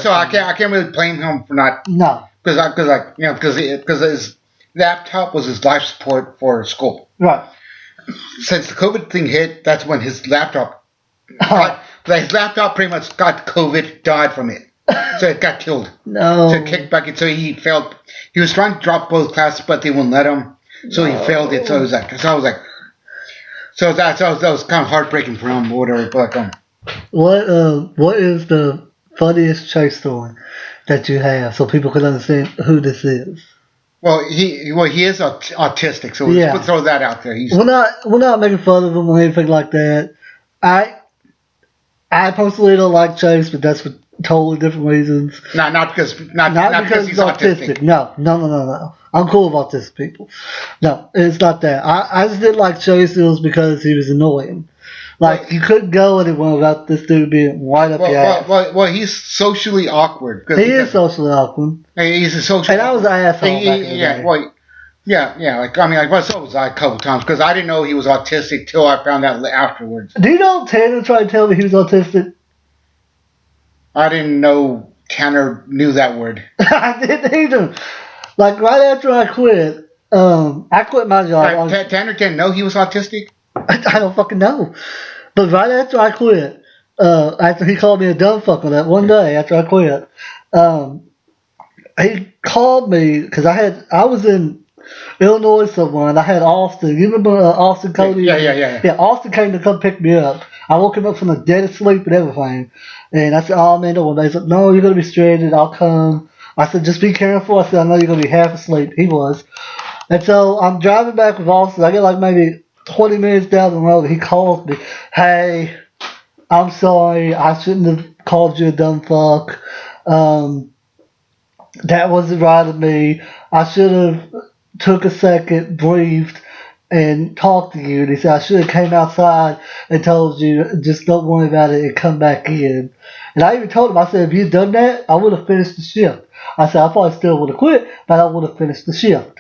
So I can't really blame him for not. No. Because his laptop was his life support for school. Right. Since the COVID thing hit, that's when his laptop. His laptop pretty much got COVID, died from it. So it got killed. No. So it kicked back. So he failed. He was trying to drop both classes, but they wouldn't let him. So he failed it. So it was like. So I was like. So that was kind of heartbreaking for him or whatever. But What is the funniest chase story that you have so people can understand who this is? he is autistic. So Yeah. let's throw that out there. We're not making fun of him or anything like that. I I personally don't like Chase, but that's for totally different reasons. Not because he's autistic. No. I'm cool with autistic people. No, it's not that. I just didn't like Chase. It was because he was annoying. Like, you couldn't go anywhere without this dude being right up your ass. Well, he's socially awkward. He is socially awkward. He's a social. And I was an asshole back in the day. Like so was I a couple times because I didn't know he was autistic till I found out afterwards. Do you know Tanner tried to tell me he was autistic? I didn't know Tanner knew that word. I didn't either. Like, right after I quit my job. Tanner didn't know he was autistic? I don't fucking know. But right after I quit, after he called me a dumb fuck on that one day after I quit, he called me because I was in Illinois somewhere and I had Austin. You remember Austin Cody? Yeah. Yeah, Austin came to come pick me up. I woke him up from the dead of sleep and everything. And I said, oh man, don't worry. He said, no, you're going to be stranded. I'll come. I said, just be careful. I said, I know you're going to be half asleep. He was. And so I'm driving back with Austin. I get like maybe 20 minutes down the road. He calls me, hey, I'm sorry. I shouldn't have called you a dumb fuck. That wasn't right of me. I should have took a second, breathed, and talked to you. And he said, I should have came outside and told you, just don't worry about it and come back in. And I even told him, I said, if you'd done that, I would have finished the shift. I said, I probably still would have quit, but I would have finished the shift.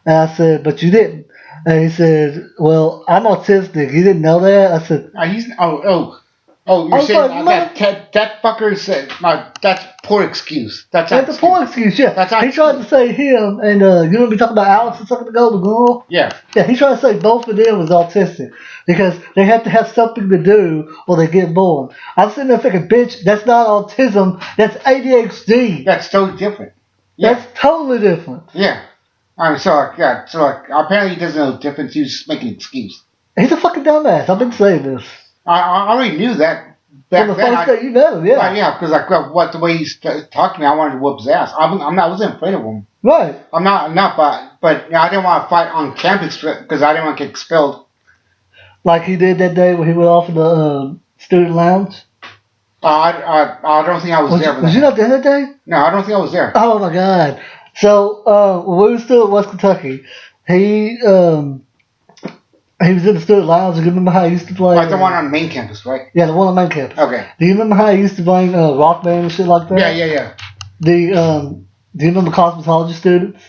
And I said, but you didn't. And he said, well, I'm autistic. You didn't know that? I said, you're saying that fucker said, that's poor excuse. That's a poor excuse, yeah. He tried to say him, and you know, we talking about Alex a second ago, the girl? Yeah. Yeah, he tried to say both of them was autistic because they have to have something to do or they get bored. I'm sitting there thinking, bitch, that's not autism, that's ADHD. That's totally different. Yeah. That's totally different. Yeah. So apparently he doesn't know the difference. He's just making an excuse. He's a fucking dumbass. I've been saying this. I already knew that. From the first day you met him, yeah. Yeah, because the way he's talked to me, I wanted to whoop his ass. I wasn't afraid of him. Right. I'm not, but I didn't want to fight on campus because I didn't want to get expelled. Like he did that day when he went off in the student lounge? I don't think I was there. Was you not there that day? No, I don't think I was there. Oh my god. So, when we were still at West Kentucky, he was in the student lounge. Do you remember how he used to play? Like the one on the main campus, right? Yeah, the one on the main campus. Okay. Do you remember how he used to bring rock band and shit like that? Yeah. Do you remember cosmetology students?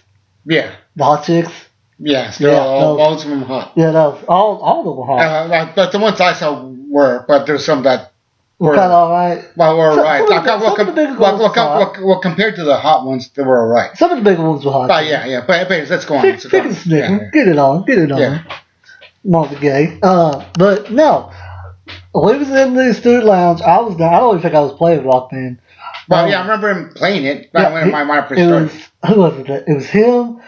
Yeah. The hot chicks? Yes, all of them hot. Yeah, all of them were hot. But the ones I saw were, but there's some that were kind of alright. Well, were alright. Well, compared to the hot ones, they were alright. Some of the bigger ones were hot. Yeah. But let's go on. Yeah. Get it on. Yeah. Not the gay. But no. We was in the student lounge. I was down. I don't even think I was playing rock band. Well, I remember him playing it. When I first started. Who was it? It was him,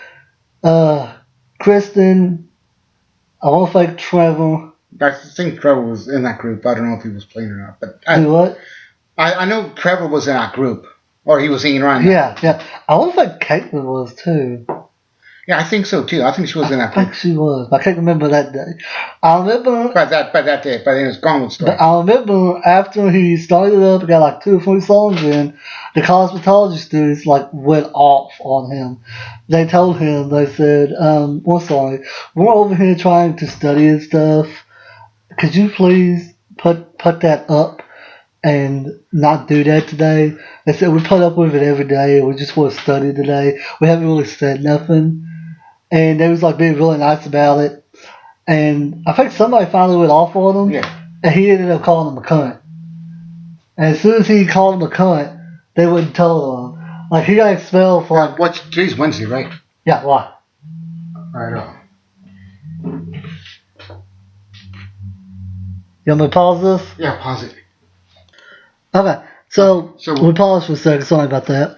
Kristen. I want to think Trevor. I think Trevor was in that group. I don't know if he was playing or not. But I know Trevor was in that group, or he was hanging around. Yeah. I want to think Caitlin was too. Yeah, I think so too. I think she was in that group. I think she was. I can't remember that day. I remember. But it was gone with story. I remember after he started up, got like 2 or 3 songs in, the cosmetology students like went off on him. They told him, they said, we're sorry, we're over here trying to study and stuff. Could you please put that up and not do that today? They said we put up with it every day and we just want to study today. We haven't really said nothing. And they was like being really nice about it. And I think somebody finally went off on him. Yeah. And he ended up calling him a cunt. And as soon as he called him a cunt, they wouldn't tell him. Like he got expelled for like. Today's Wednesday, right? Yeah, why? Alright. You want me to pause this? Yeah, pause it. Okay. So, So we paused for a second. Sorry about that.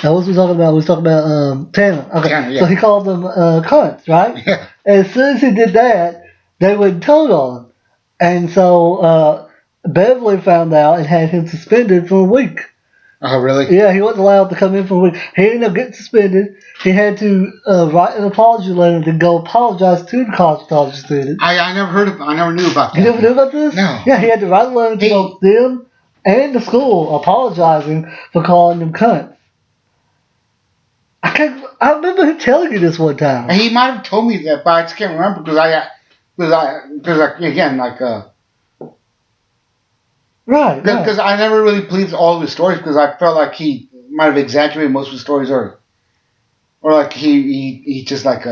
Now, what was we talking about? We was talking about Tanner. Okay. Tanner, yeah. So he called them cunts, right? yeah. And as soon as he did that, they would toad on him. And so Beverly found out and had him suspended for a week. Oh, really? Yeah, he wasn't allowed to come in for a week. He ended up getting suspended. He had to write an apology letter to go apologize to the college students. I never heard of. I never knew about that. You never knew about this? No. Yeah, he had to write a letter to both them and the school apologizing for calling them cunts. I remember him telling you this one time. He might have told me that, but I just can't remember because again, like Right. because I never really believed all of his stories because I felt like he might have exaggerated most of his stories or like he just like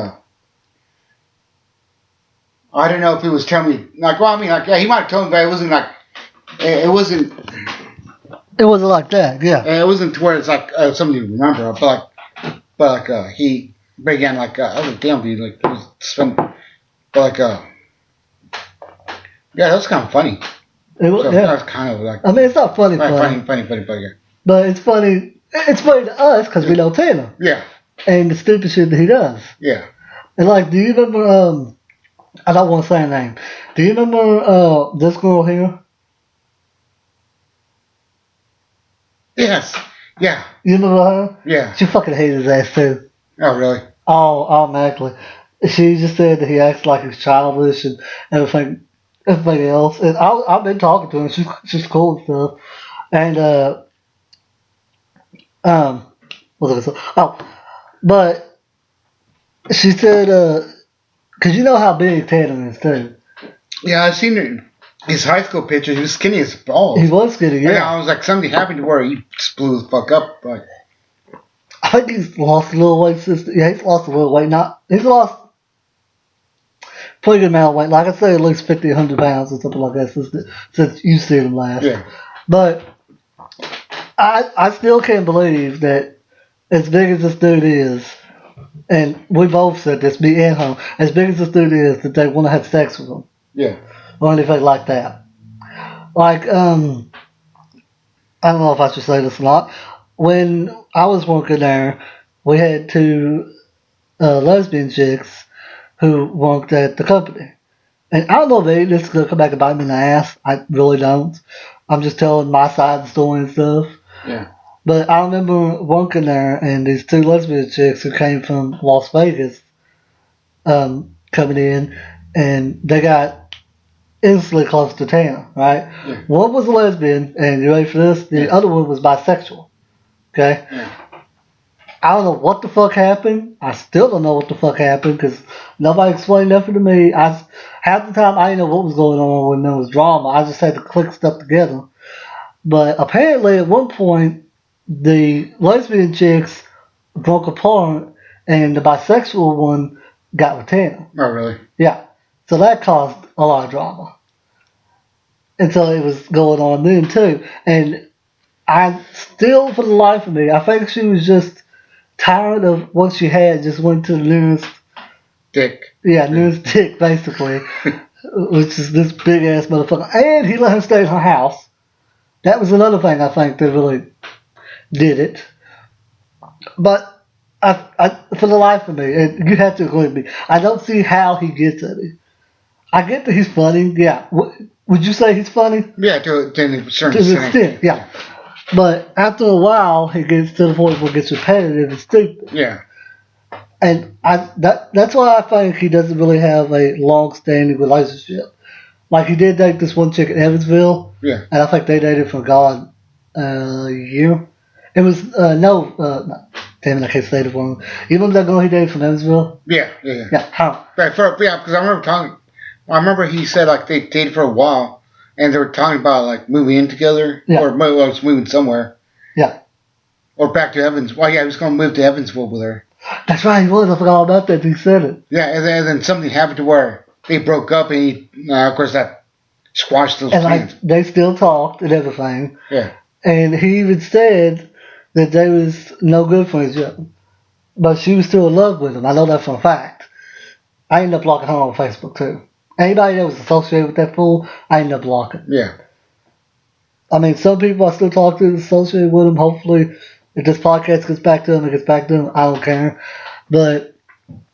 I don't know if he was telling me like well I mean like yeah he might have told me but it wasn't like it wasn't like that, yeah. it wasn't to where it's like something you remember but like he began like I was like damn dude like it was spent but like yeah that was kind of funny. It was, So yeah. that was kind of like I mean, it's not funny, funny, yeah. But it's funny. It's funny to us because we know Tanner. Yeah. And the stupid shit that he does. Yeah. And like, do you remember? I don't want to say her name. Do you remember this girl here? Yes. Yeah. You remember her? Yeah. She fucking hated his ass too. Oh really? Oh, automatically. She just said that he acts like he's childish and everything else. And I've been talking to her. She's cool and stuff. And what was I gonna say? Oh, but she said, cause you know how big Tanner is too. Yeah, I've seen his high school pictures. He was skinny as balls. He was skinny, yeah. And I was like, something happened to where he just blew the fuck up. But I think he's lost a little weight since. Yeah, he's lost a little weight. He's lost pretty good amount of weight. Like I say, at least 50, 100 pounds or something like that since you seen him last. yeah. But I still can't believe that as big as this dude is, and we both said this, me and him, as big as this dude is, that they want to have sex with him. Yeah. Or anything like that. Like, I don't know if I should say this or not. When I was working there, we had two lesbian chicks who worked at the company. And I don't know if this is going to come back and bite me in the ass. I really don't. I'm just telling my side of the story and stuff. Yeah. But I remember working there, and these two lesbian chicks who came from Las Vegas coming in, and they got instantly close to Tanner, right? Yeah. One was a lesbian, and you ready for this? The other one was bisexual. Okay? Yeah. I don't know what the fuck happened. I still don't know what the fuck happened because nobody explained nothing to me. Half the time I didn't know what was going on when there was drama. I just had to click stuff together. But apparently at one point the lesbian chicks broke apart and the bisexual one got with Tanner. Oh really? Yeah. So that caused a lot of drama. And so it was going on then too. And I still, for the life of me, I think she was just tired of what she had, just went to the nearest dick. Yeah, nearest dick, basically. Which is this big ass motherfucker. And he let her stay in her house. That was another thing I think that really did it. But for the life of me, and you have to agree with me, I don't see how he gets at it. I get that he's funny, yeah. Would you say he's funny? Yeah, to a certain extent, yeah. But after a while, he gets to the point where it gets repetitive and stupid. Yeah. And that's why I think he doesn't really have a long-standing relationship. Like he did date this one chick in Evansville. Yeah. And I think they dated for a year. It was damn it, I can't say the one. You remember that girl he dated from Evansville? Yeah. Yeah. How? Right, because I remember talking. I remember he said like they dated for a while, and they were talking about like moving in together, or moving somewhere. Yeah. Or back to Evans. Well, yeah, he was going to move to Evansville with her. That's right, he was. I forgot all about that. He said it. Yeah, and then something happened to where they broke up, and of course that squashed those plans. Like they still talked and everything. Yeah. And he even said that they was no good for each other, but she was still in love with him. I know that for a fact. I ended up blocking her on Facebook too. Anybody that was associated with that fool, I ended up blocking. Yeah. I mean, some people I still talk to associated with him. Hopefully, if this podcast gets back to him, it gets back to him. I don't care. But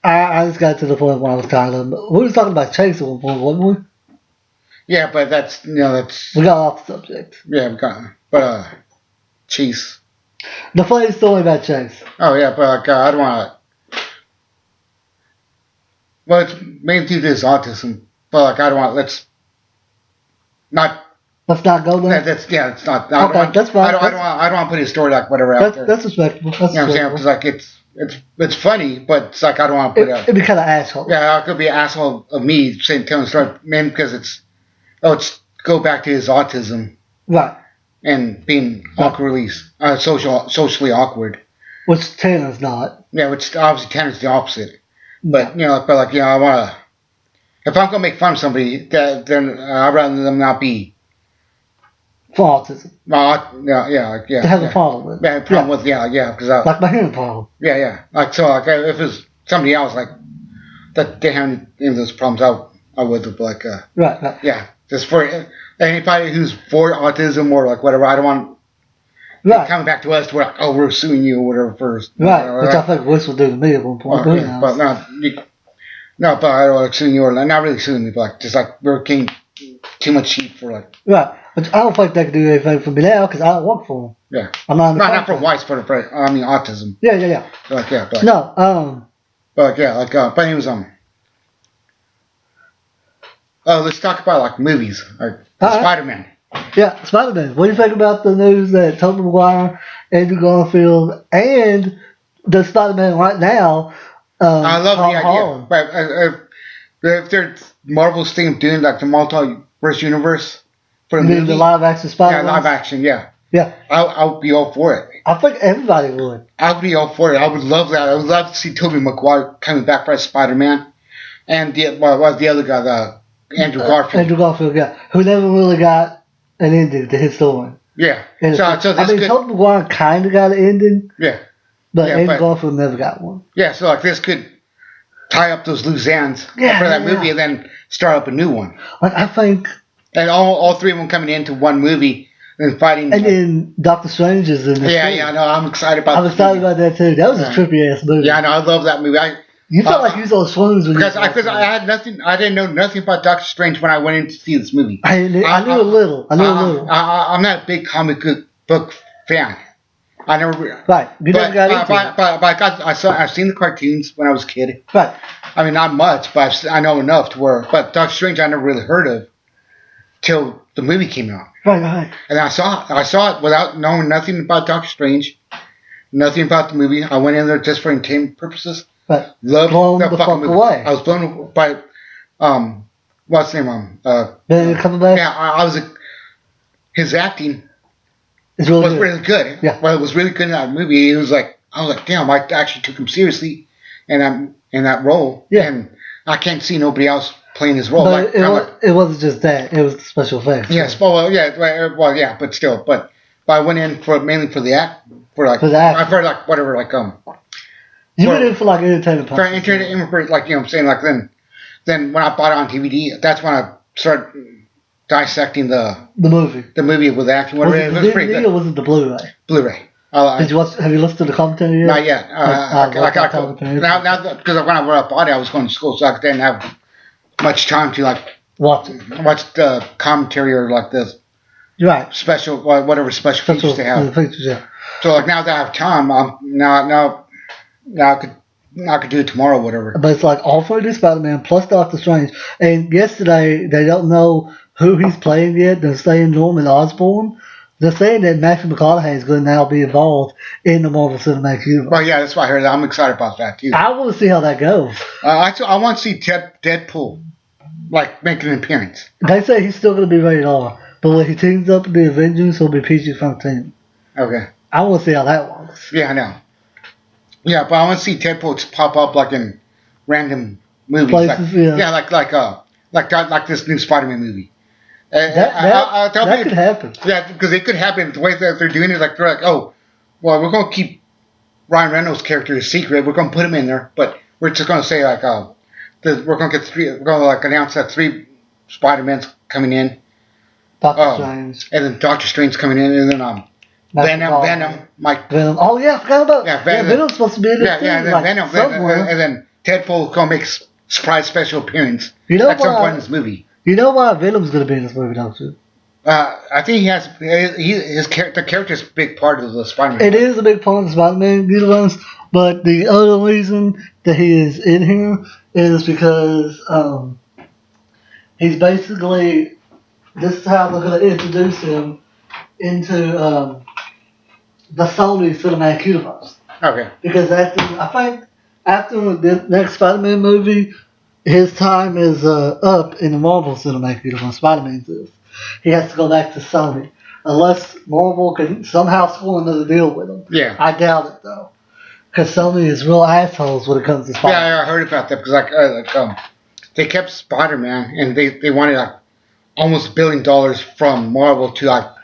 I just got to the point where I was tired of him. We were talking about Chase at one point, wasn't we? Yeah, but that's that's We got off the subject. yeah, but Chase. The funny story about Chase. Oh yeah, but like I don't want to. Well, it's mainly due to his autism, but like I don't want. Let's not. Let's not go there. That's yeah. It's not. Okay, that's fine. I don't want to put his story like whatever out there. That's respectable. That's You know what I'm saying? Because like it's funny, but it's like I don't want to put out. It'd be kind of asshole. Yeah, it could be an asshole of me saying telling the story, maybe because it's go back to his autism Right. and being awkwardly socially awkward. Which Tanner's not. Yeah, which obviously Tanner's the opposite. But but like I want to. If I'm gonna make fun of somebody, then I'd rather them not be. For autism. Yeah. To have a problem with. Yeah, problem with because like my hearing problem. Yeah. Like so, like if it's somebody else like that, they have any of those problems, I would like Right. Yeah, just for anybody who's for autism or like whatever, I don't want coming back to us to like, oh, we're suing you or whatever first. Right, which I think Wes would do to me at one point. But no, but I don't like suing you or not really suing me, but like just like we're getting too much heat for like. Right, but I don't think they can do anything for me now because I don't work for them. Yeah, I'm not for whites, but for autism. Yeah. Like but no, but but anyways let's talk about like movies, like Spider-Man. Yeah, Spider-Man. What do you think about the news that Tobey Maguire, Andrew Garfield, and the Spider-Man right now? I love Tom the idea, Holland. but if there's Marvel's thing of doing like the multiverse universe for a movie, the live action Spider-Man. Yeah, live action. Yeah. Yeah. I would be all for it. I think everybody would. I would be all for it. I would love that. I would love to see Tobey Maguire coming back as Spider-Man, and the other guy, Andrew Garfield. Andrew Garfield, yeah, who never really got an ending to his story. Yeah. And Tobey Maguire kind of got an ending. Yeah. But Andrew Garfield never got one. Yeah, so like this could tie up those loose ends for that movie and then start up a new one. Like I think. And all three of them coming into one movie and fighting. And then Doctor Strange is in this. Yeah, no, I'm excited about. I'm excited about that too. That was a trippy ass movie. Yeah, no, I love that movie. You felt like you was on shrooms because I had nothing. I didn't know nothing about Doctor Strange when I went in to see this movie. I knew a little. I'm not a big comic book fan. I never. Right. You never got into it. But I've seen the cartoons when I was a kid. Right. I mean, not much, but I know enough to where. But Doctor Strange, I never really heard of till the movie came out. Right. And I saw it without knowing nothing about Doctor Strange, nothing about the movie. I went in there just for entertainment purposes. But loved blown the fuck movie. away. I was blown by what's his name? Benedict Cumberbatch? Yeah, I was his acting was really good. Yeah. Well, it was really good in that movie. It was like I was like, damn, I actually took him seriously in that role. Yeah. And I can't see nobody else playing his role. But it wasn't just that. It was the special effects. Yes. Yeah. But still, but I went in mainly for the act. For the act. I've heard like whatever You went in for like entertainment. For entertainment, like I'm saying, like then when I bought it on DVD, that's when I started dissecting the movie with acting. Whatever. It was pretty good. Or was it the Blu-ray? Blu-ray. Did you watch? Have you listened to the commentary yet? Not yet. Now because when I bought it, I was going to school, so I didn't have much time to like watch the commentary or like this. Right. Special whatever special features they have. So like now that I have time, now I could do it tomorrow, whatever. But it's like all three of Spider-Man plus Doctor Strange. And yesterday, they don't know who he's playing yet. They're saying Norman Osborn. They're saying that Matthew McConaughey is going to now be involved in the Marvel Cinematic Universe. Well, yeah, that's why I heard that. I'm excited about that, too. I want to see how that goes. I want to see Deadpool, like, make an appearance. They say he's still going to be rated R. But when he teams up with the Avengers, he'll be PG-13. Okay. I want to see how that works. Yeah, I know. Yeah, but I want to see Deadpool just pop up like in random movies. Places, like this new Spider-Man movie. That could happen. Yeah, because it could happen. The way that they're doing it, like they're like, oh, well, we're going to keep Ryan Reynolds' character a secret. We're going to put him in there, but we're just going to say like, we're going to announce that 3 Spider-Mans coming in. Doctor Strange. And then Doctor Strange coming in, and then Venom, Mike. Venom. Oh yeah, I forgot about. Yeah, Venom. Venom's supposed to be in it too. And then Venom, and then Deadpool gonna make surprise special appearance at some point in this movie. You know why Venom's gonna be in this movie, don't you? I think the character's a big part of the Spider-Man. It is a big part of the Spider-Man universe, but the other reason that he is in here is because he's basically, this is how they're going to introduce him into the Sony Cinematic Universe. Okay. Because I think after the next Spider-Man movie, his time is up in the Marvel Cinematic Universe. Spider-Man's is. He has to go back to Sony. Unless Marvel can somehow score another deal with him. Yeah. I doubt it, though. Because Sony is real assholes when it comes to Spider-Man. Yeah, I heard about that because they kept Spider-Man and they wanted almost $1 billion from Marvel to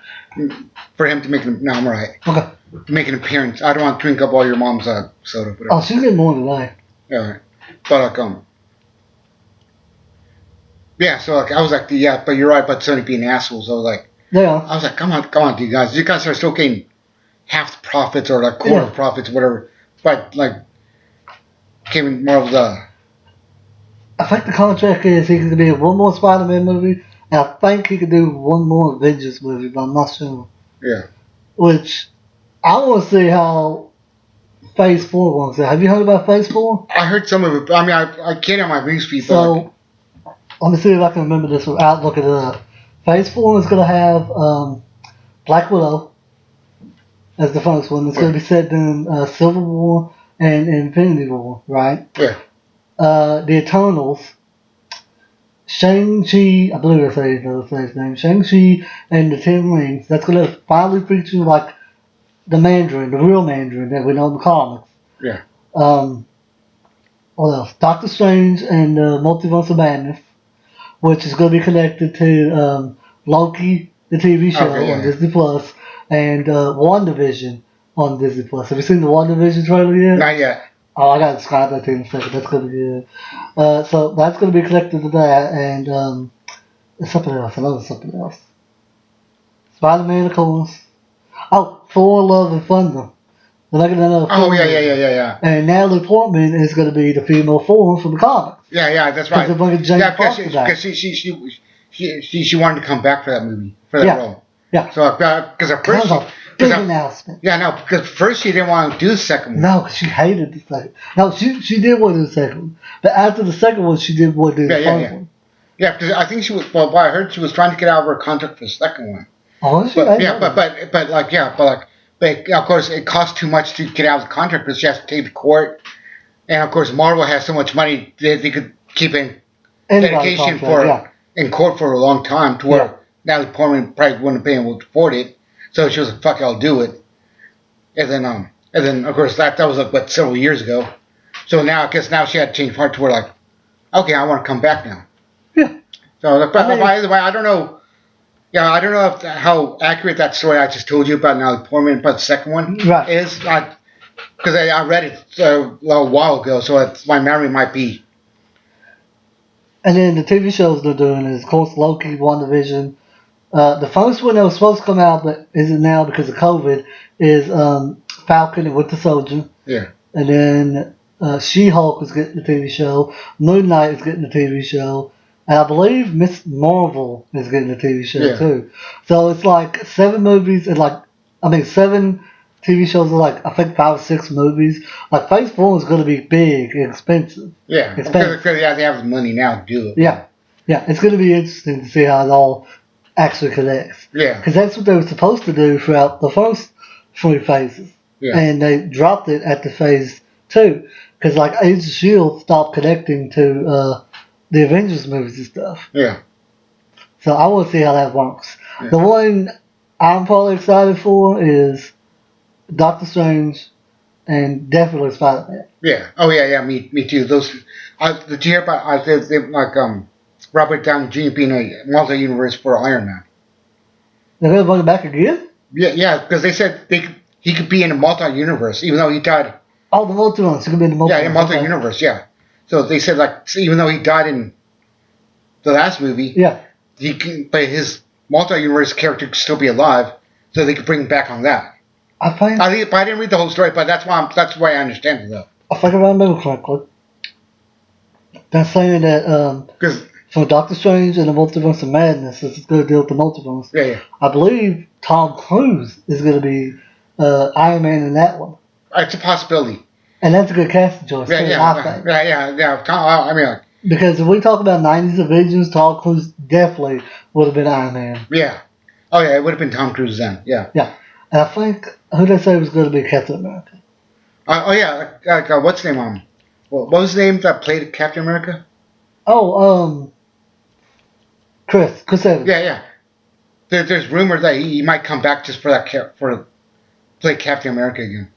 for him to make an no, I'm right. Okay. To make an appearance. I don't want to drink up all your mom's soda. Whatever. Oh, she's getting more than I. Yeah, right. But yeah. So I was like, yeah, but you're right. But Sony being assholes. I was like, come on, you guys are still getting half the profits or like quarter profits, whatever. But like, giving Marvel I think the contract is he can be in one more Spider-Man movie, and I think he could do one more Avengers movie, but I'm not sure. Yeah. Which I want to see how Phase 4 works out. Have you heard about Phase 4? I heard some of it. I mean, I can't have my newsfeed. So let me see if I can remember this without looking it up. Phase 4 is going to have Black Widow as the first one. It's going to be set in Civil War and Infinity War, right? Yeah. The Eternals, Shang-Chi, I believe I say his name, Shang-Chi and the Ten Rings. That's going to finally feature like the Mandarin, the real Mandarin that we know in the comics. Yeah. What else? Doctor Strange and Multiverse of Madness, which is going to be connected to Loki, the TV show on Disney Plus, and WandaVision on Disney Plus. Have you seen the WandaVision trailer yet? Not yet. Oh, I gotta describe that to you in a second. That's gonna be good. So that's gonna be connected to that, and there's something else. I know there's something else. Spider-Man, of course. Oh, Thor: Love and Thunder. They're making another. Oh yeah. And Natalie Portman is gonna be the female Thor from the comics. Yeah, that's right. Because she wanted to come back for that movie for that role. Yeah. So because at first big announcement. Yeah, no, because first she didn't want to do the second one. No, she hated the second. No, she did want to do the second one, but after the second one, she did want to do the first one. Yeah, because I think she was. Well, I heard she was trying to get out of her contract for the second one. Oh, she? But of course it costs too much to get out of the contract because she has to take to court, and of course Marvel has so much money that they could keep in dedication in court for a long time to where Natalie Portman probably wouldn't be able to afford it. So she was like, "Fuck it, I'll do it." And then of course that was like several years ago. So now I guess she had to change part to where like, okay, I want to come back now. Yeah. So by the way, I don't know. Yeah, I don't know how accurate that story I just told you about Natalie Portman, but the second one is. Because I read it a little while ago, so my memory might be. And then the TV shows they're doing is, of course, Loki, WandaVision. The first one that was supposed to come out, but isn't now because of COVID, is Falcon and Winter Soldier. Yeah. And then She-Hulk is getting the TV show. Moon Knight is getting the TV show. And I believe Miss Marvel is getting a TV show too. So it's like 7 movies and 7 TV shows are like, I think 5 or 6 movies. Like Phase 4 is going to be big and expensive. Yeah. Because they have the money now to do it. Yeah. Yeah. It's going to be interesting to see how it all actually connects. Yeah. Because that's what they were supposed to do throughout the first 3 phases. Yeah. And they dropped it at the Phase 2. Because like Age of S.H.I.E.L.D. stopped connecting to the Avengers movies and stuff. Yeah. So I want to see how that works. Yeah. The one I'm probably excited for is Doctor Strange and definitely Spider-Man. Yeah. Oh yeah. Me too. Those. Did you hear about? Robert Downey Jr. being a multi-universe for Iron Man. They're gonna bring it back again? Yeah. Because they said he could be in a multi-universe even though he died. Oh, the multiverse. He could be in the multiverse. Yeah, in multi-universe. Yeah. So they said even though he died in the last movie, yeah, he can. But his multi-universe character could still be alive, so they could bring him back on that. I think I didn't read the whole story, but that's why I understand it though. if I remember correctly, they're saying that Because for Doctor Strange and the Multiverse of Madness, it's going to deal with the multiverse. yeah, I believe Tom Cruise is going to be Iron Man in that one, it's a possibility. and that's a good casting choice. Yeah, too, yeah, I think. yeah. I mean, like, Because if we talk about 90s Avengers, Tom Cruise definitely would have been Iron Man. yeah. Oh yeah, it would have been Tom Cruise then. Yeah. Yeah. And I think, who they say was going to be Captain America? Oh yeah, what's his name? What was the name that played Captain America? Oh, Chris Evans. Yeah. There's rumors that he might come back just for for play Captain America again.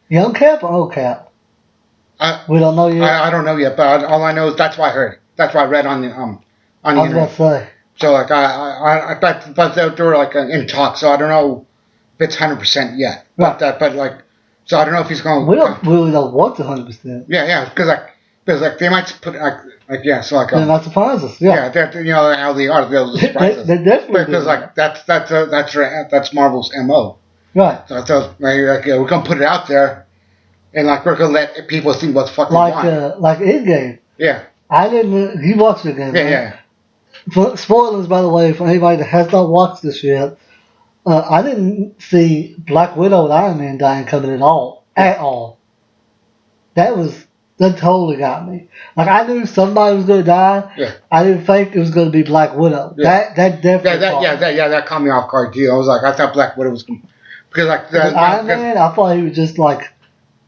Young Cap or old Cap? We don't know yet. I don't know yet, but all I know is that's what I heard. That's what I read on the I was about to say. So like but they were like in talks, so I don't know if it's 100% yet. Right. But like, so I don't know if he's going. We don't really know what's 100%. Yeah, because they might put yeah, so like They're not surprise us. Yeah, that you know how they are. They'll surprise us. they definitely because do. like that's Marvel's MO. Right. So I thought we're gonna put it out there, and like we're gonna let people see what the fuck they want. Like Endgame. Yeah. I didn't. You watched the game. Yeah, right? Spoilers, by the way, for anybody that has not watched this yet. I didn't see Black Widow and Iron Man dying coming at all. At all. That totally got me. Like, I knew somebody was going to die. Yeah. I didn't think it was going to be Black Widow. Yeah. That definitely. That caught me off guard too. I thought Black Widow was because like Iron Man, I thought he was just like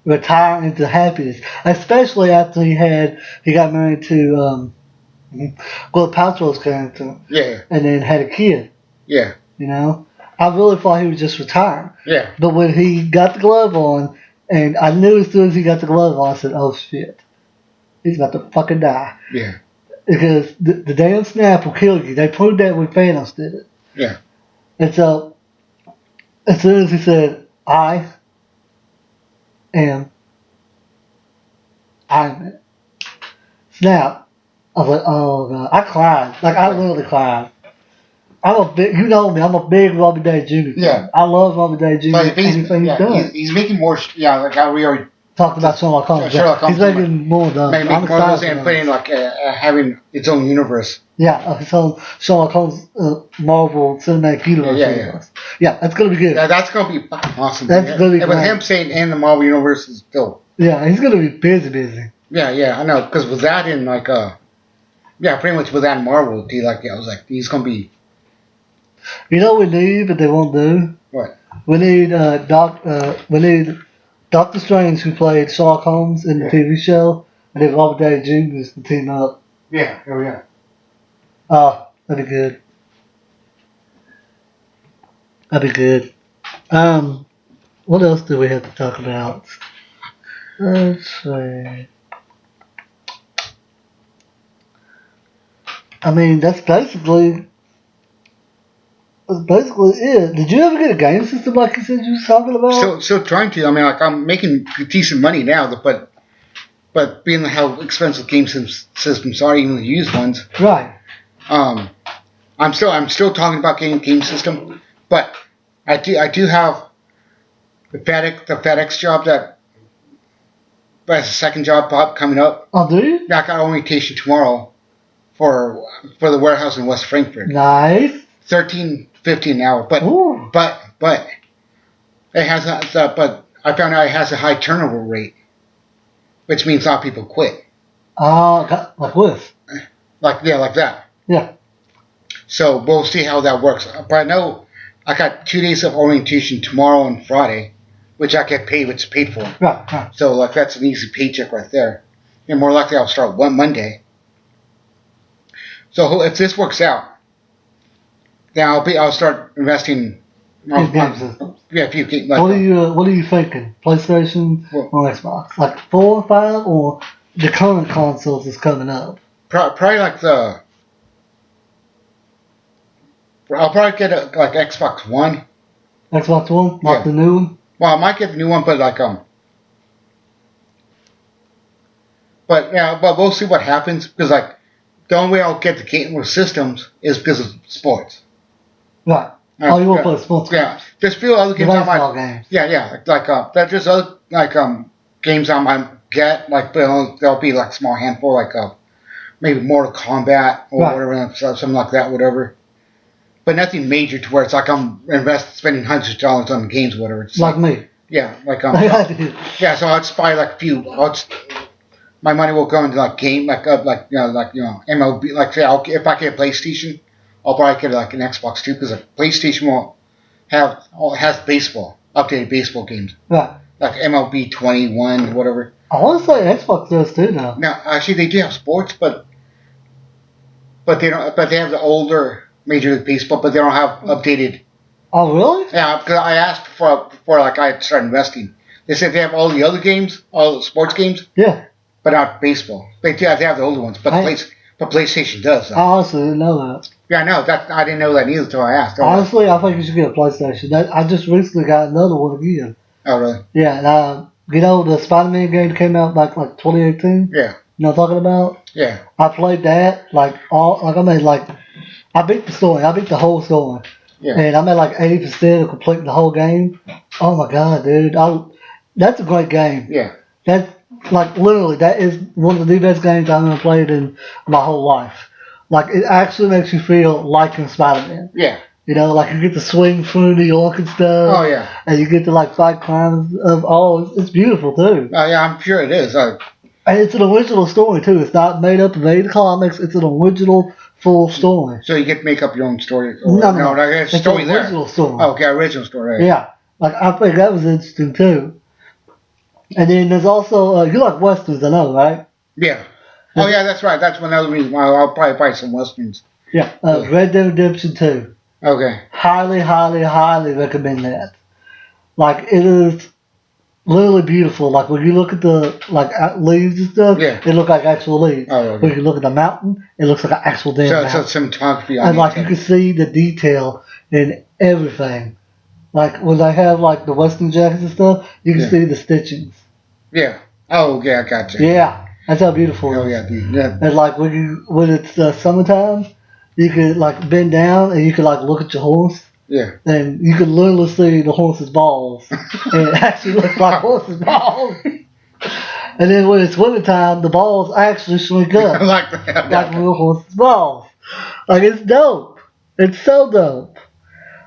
retiring into happiness, especially after he got married to Gwyneth Paltrow's character. Yeah. And then had a kid. Yeah. You know, I really thought he was just retiring. Yeah. But when he got the glove on, and I knew as soon as he got the glove on, I said, "Oh shit, he's about to fucking die." Yeah. Because the damn snap will kill you. They proved that when Thanos did it. Yeah. And so, as soon as he said, "I am Iron Man," snap, I was like, "Oh god!" I cried. Like I literally cried. You know me, I'm a big Robert Downey Jr. Yeah. I love Robert Downey Jr. But Anything he's done. He's making more. Yeah, like how we already talked about Sherlock Holmes. He's making more of those. Making more of those and putting like having its own universe. Yeah, so Sherlock Holmes Marvel Cinematic Universe. Yeah, that's gonna be good. Yeah, that's gonna be awesome. That's gonna be and great. with him saying in the Marvel Universe is dope. Yeah, he's gonna be busy. Yeah, I know. Because with that in like pretty much with that in Marvel, I was like, he's gonna be. You know what we need, but they won't do. What? We need Doctor Strange, who played Sherlock Holmes in the TV show, and then Robert Downey Jr. to team up. Yeah. Oh, that'd be good. That'd be good. What else do we have to talk about? Let's see. I mean, that's basically it. Did you ever get a game system like you said you was talking about? Still trying to. I mean, like I'm making decent money now, but being how expensive game systems are, even the used ones. Right. I'm still talking about getting a game system, but I do have the FedEx job that's a second job coming up. Oh, do you? I got orientation tomorrow for the warehouse in West Frankfurt. Nice. $13.50 an hour, but it has but I found out it has a high turnover rate, which means a lot of people quit. Like this. Like that. Yeah. So we'll see how that works. But I know I got 2 days of orientation tomorrow and Friday, which I get paid, which is paid for. Right. So like that's an easy paycheck right there. And more likely I'll start one Monday. So if this works out, then I'll start investing. Game systems. Yeah, a few games. What are you thinking? PlayStation or Xbox? Like 4 or 5, or the current consoles is coming up? Probably like I'll probably get like Xbox One. Xbox One, not the new one. Well, I might get the new one, but but we'll see what happens because like the only way I'll get the game with systems is because of sports. Right. Oh, you want to play sports games? Yeah, there's a few other The games I baseball might. games. Yeah, there's just other games I might get like there'll be like a small handful like maybe Mortal Kombat or Right. whatever, something like that, whatever. But nothing major to where it's like I'm spending hundreds of dollars on games, or whatever. It's Like me. yeah, like I yeah. So I'll just buy like a few. My money will go into like game MLB. Like say, if I get a PlayStation, I'll probably get like an Xbox too because a PlayStation will has baseball updated baseball games Right. like MLB 21 whatever. I want to say Xbox does too now. Now actually they do have sports, but they don't. But they have the older Major League Baseball, but they don't have updated. Oh, really? Yeah, because I asked before like I started investing. They said they have all the other games, all the sports games, Yeah. but not baseball. They have the older ones, but PlayStation does. I honestly didn't know that. Yeah, I know that. I didn't know that either until I asked. Honestly, I think you should get a PlayStation. I just recently got another one again. Oh, really? Yeah, and you know the Spider-Man game that came out back like 2018. Yeah. You know what I'm talking about? Yeah. I played that I beat the story. I beat the whole story. Yeah. And I'm at like 80% of completing the whole game. Oh my god, dude! That's a great game. Yeah. That's like literally that is one of the best games I've ever played in my whole life. Like it actually makes you feel like in Spider-Man. Yeah. You know, like you get to swing through New York and stuff. Oh yeah. And you get to like fight crimes of it's beautiful too. Oh yeah, I'm sure it is. And it's an original story too. It's not made up of any comics. It's an original full story. So you get to make up your own story. No, there's a story an there. original story. Oh, okay, original story. Right. Yeah, like I think that was interesting too. And then there's also you like westerns, I know, right? Yeah. Oh yeah, that's right. That's one other reason why I'll probably buy some westerns. Yeah. Red Dead Redemption 2. Okay. Highly, highly, highly recommend that. Like it is literally beautiful. Like when you look at the leaves and stuff, Yeah. It look like actual leaves. Oh, okay. When you look at the mountain, it looks like an actual damn mountain. So cinematography on And like you can see the detail in everything. Like when they have like the western jackets and stuff, you can see the stitchings. Yeah. Oh yeah, I got you. Yeah, that's how beautiful Oh it is. yeah, dude. Yeah. And like when it's summertime, you can like bend down and you can like look at your horse. Yeah. And you can literally see the horse's balls. And it actually looks like horse's balls. And then when it's wintertime, the balls actually shrink up. like that. Like real horse's balls. Like it's dope. It's so dope.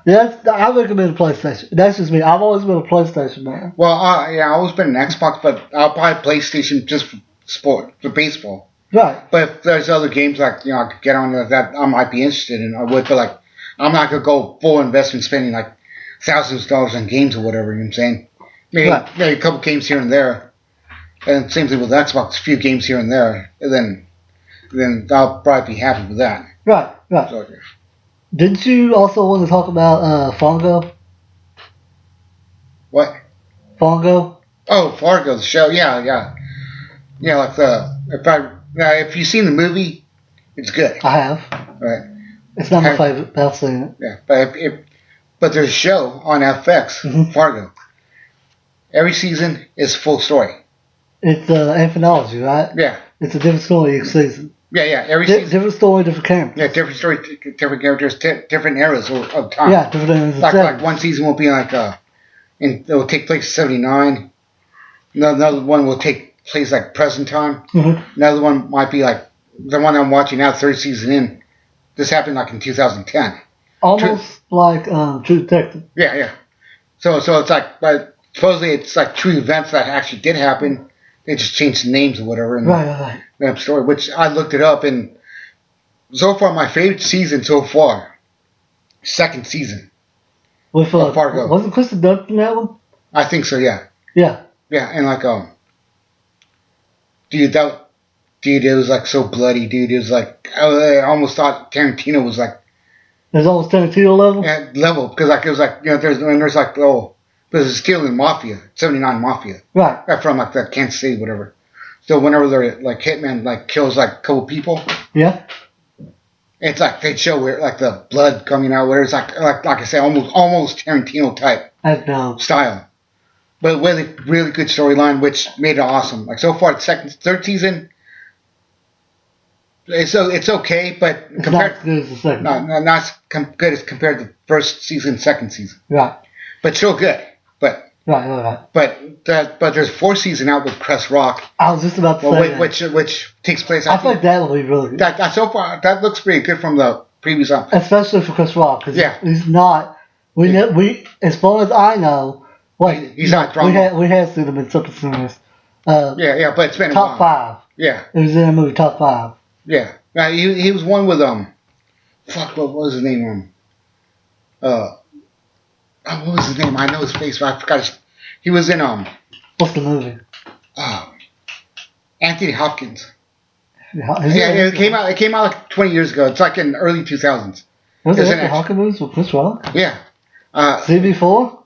I recommend a PlayStation. That's just me. I've always been a PlayStation man. Well, yeah, I've always been an Xbox, but I'll buy a PlayStation just for baseball. Right. But if there's other games like I could get on that I might be interested in, I would. But like, I'm not gonna go full investment spending like thousands of dollars on games or whatever. You know what I'm saying? Maybe a couple games here and there. And same thing with Xbox, a few games here and there, and then I'll probably be happy with that. Right. So, Didn't you also want to talk about Fongo? What? Fongo? Oh, Fargo, the show. Yeah. Like if you've seen the movie, it's good. I have. Right. It's not my favorite, but I've seen it. Yeah, but there's a show on FX, Fargo. Every season is full story. It's anthology, right? Yeah. It's a different story each season. Yeah. Every season. Different story, different characters. Yeah, different story, different characters, different eras of time. Yeah, different eras. Like one season will be like it will take place in '79. Another one will take place like present time. Mm-hmm. Another one might be like the one I'm watching now, third season in. This happened like in 2010. Almost like True Detective. Yeah. So it's like, but supposedly it's like true events that actually did happen. They just changed the names or whatever. And Right. That story, which I looked it up, and so far my favorite season so far, second season. With Fargo. Wasn't Kristen Dunst in that one? I think so. Yeah. Yeah. Yeah, and like dude, it was like so bloody, dude. It was like I almost thought Tarantino was like. There's almost Tarantino level. Yeah, level because like it was like there's like there's still in Mafia, '79 Mafia. Right. From like that Kansas City, whatever. So whenever they're like hitman like kills like a couple people. Yeah. It's like they show where like the blood coming out, where it's like I say, almost Tarantino type style, but really good storyline, which made it awesome. Like so far, third season, it's okay, but It's not as good as the second one. not as good as compared to the first season, second season. Right. But still good. But Right. but there's 4th season out with Chris Rock. I was just about to say that. Which takes place. I think that'll be really good. That so far that looks pretty good from the previous one. Especially for Chris Rock, because Yeah. he's not. We as far as I know, he's not drama. We have seen him in something serious. Yeah, but it's been top 5. Yeah, it was in a movie top 5. Yeah, he was one with fuck, what was his name? What was his name? I know his face, but I forgot. He was in What's the movie? Anthony Hopkins. It came out. It came out like 20 years ago. It's like in the early 2000s. Was it Anthony Hopkins with Chris Rock? Yeah. CB4?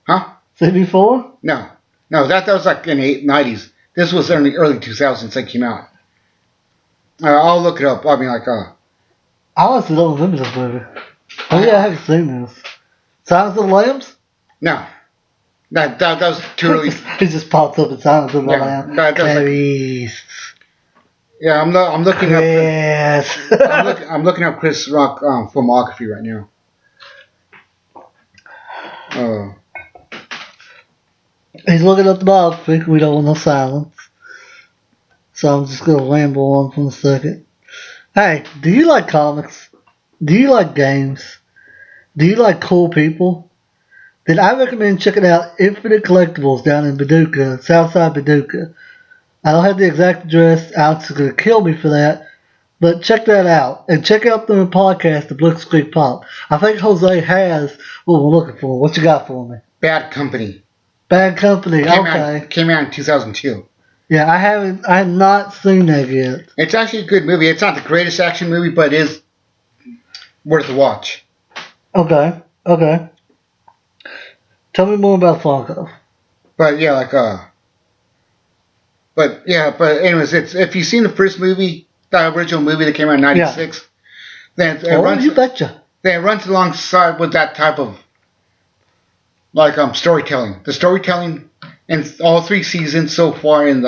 Huh? CB4? No, that was like in the 90s. This was in the early 2000s that came out. I'll look it up. I mean, I honestly don't remember this movie. Oh yeah, I haven't seen this. Silence of the Lambs? No. That was too early. It just popped up in Silence of the Lambs. Yeah, I'm looking Chris. up. I'm looking up Chris Rock filmography right now. He's looking up the biography. We don't want no silence. So I'm just going to ramble on for a second. Hey, do you like comics? Do you like games? Do you like cool people? Then I recommend checking out Infinite Collectibles down in Paducah, Southside Paducah. I don't have the exact address. Alex is going to kill me for that. But check that out. And check out the podcast, The Blitzkrieg Pop. I think Jose has what we're looking for. What you got for me? Bad Company. Bad Company, okay. Came out in 2002. Yeah, I have not seen that yet. It's actually a good movie. It's not the greatest action movie, but it is worth a watch. Okay. Tell me more about Funko. But yeah, but anyways, it's if you've seen the first movie, the original movie that came out in '96, then it runs. You betcha. Then it runs alongside with that type of storytelling. The storytelling in all 3 seasons so far in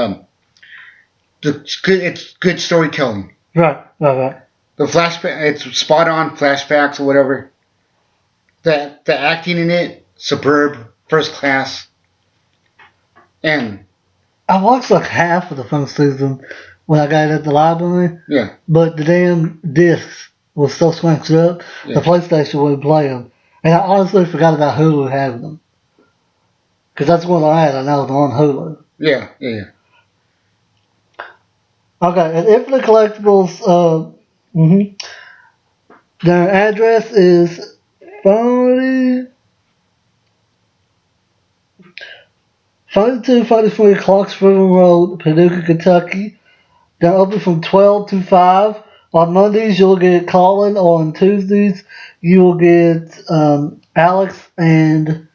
it's good storytelling. Right. The flashback, it's spot on flashbacks or whatever. The acting in it, superb, first class. And I watched like half of the first season when I got it at the library. Yeah. But the damn discs was so scratched up, the PlayStation wouldn't play them. And I honestly forgot about Hulu having them. Because that's what I had. I know they're on Hulu. Yeah. Okay, and Infinite Collectibles, their address is 4243 Clarksville Road, Paducah, Kentucky. They're open from 12 to 5. On Mondays, you'll get Colin. On Tuesdays, you will get Alex and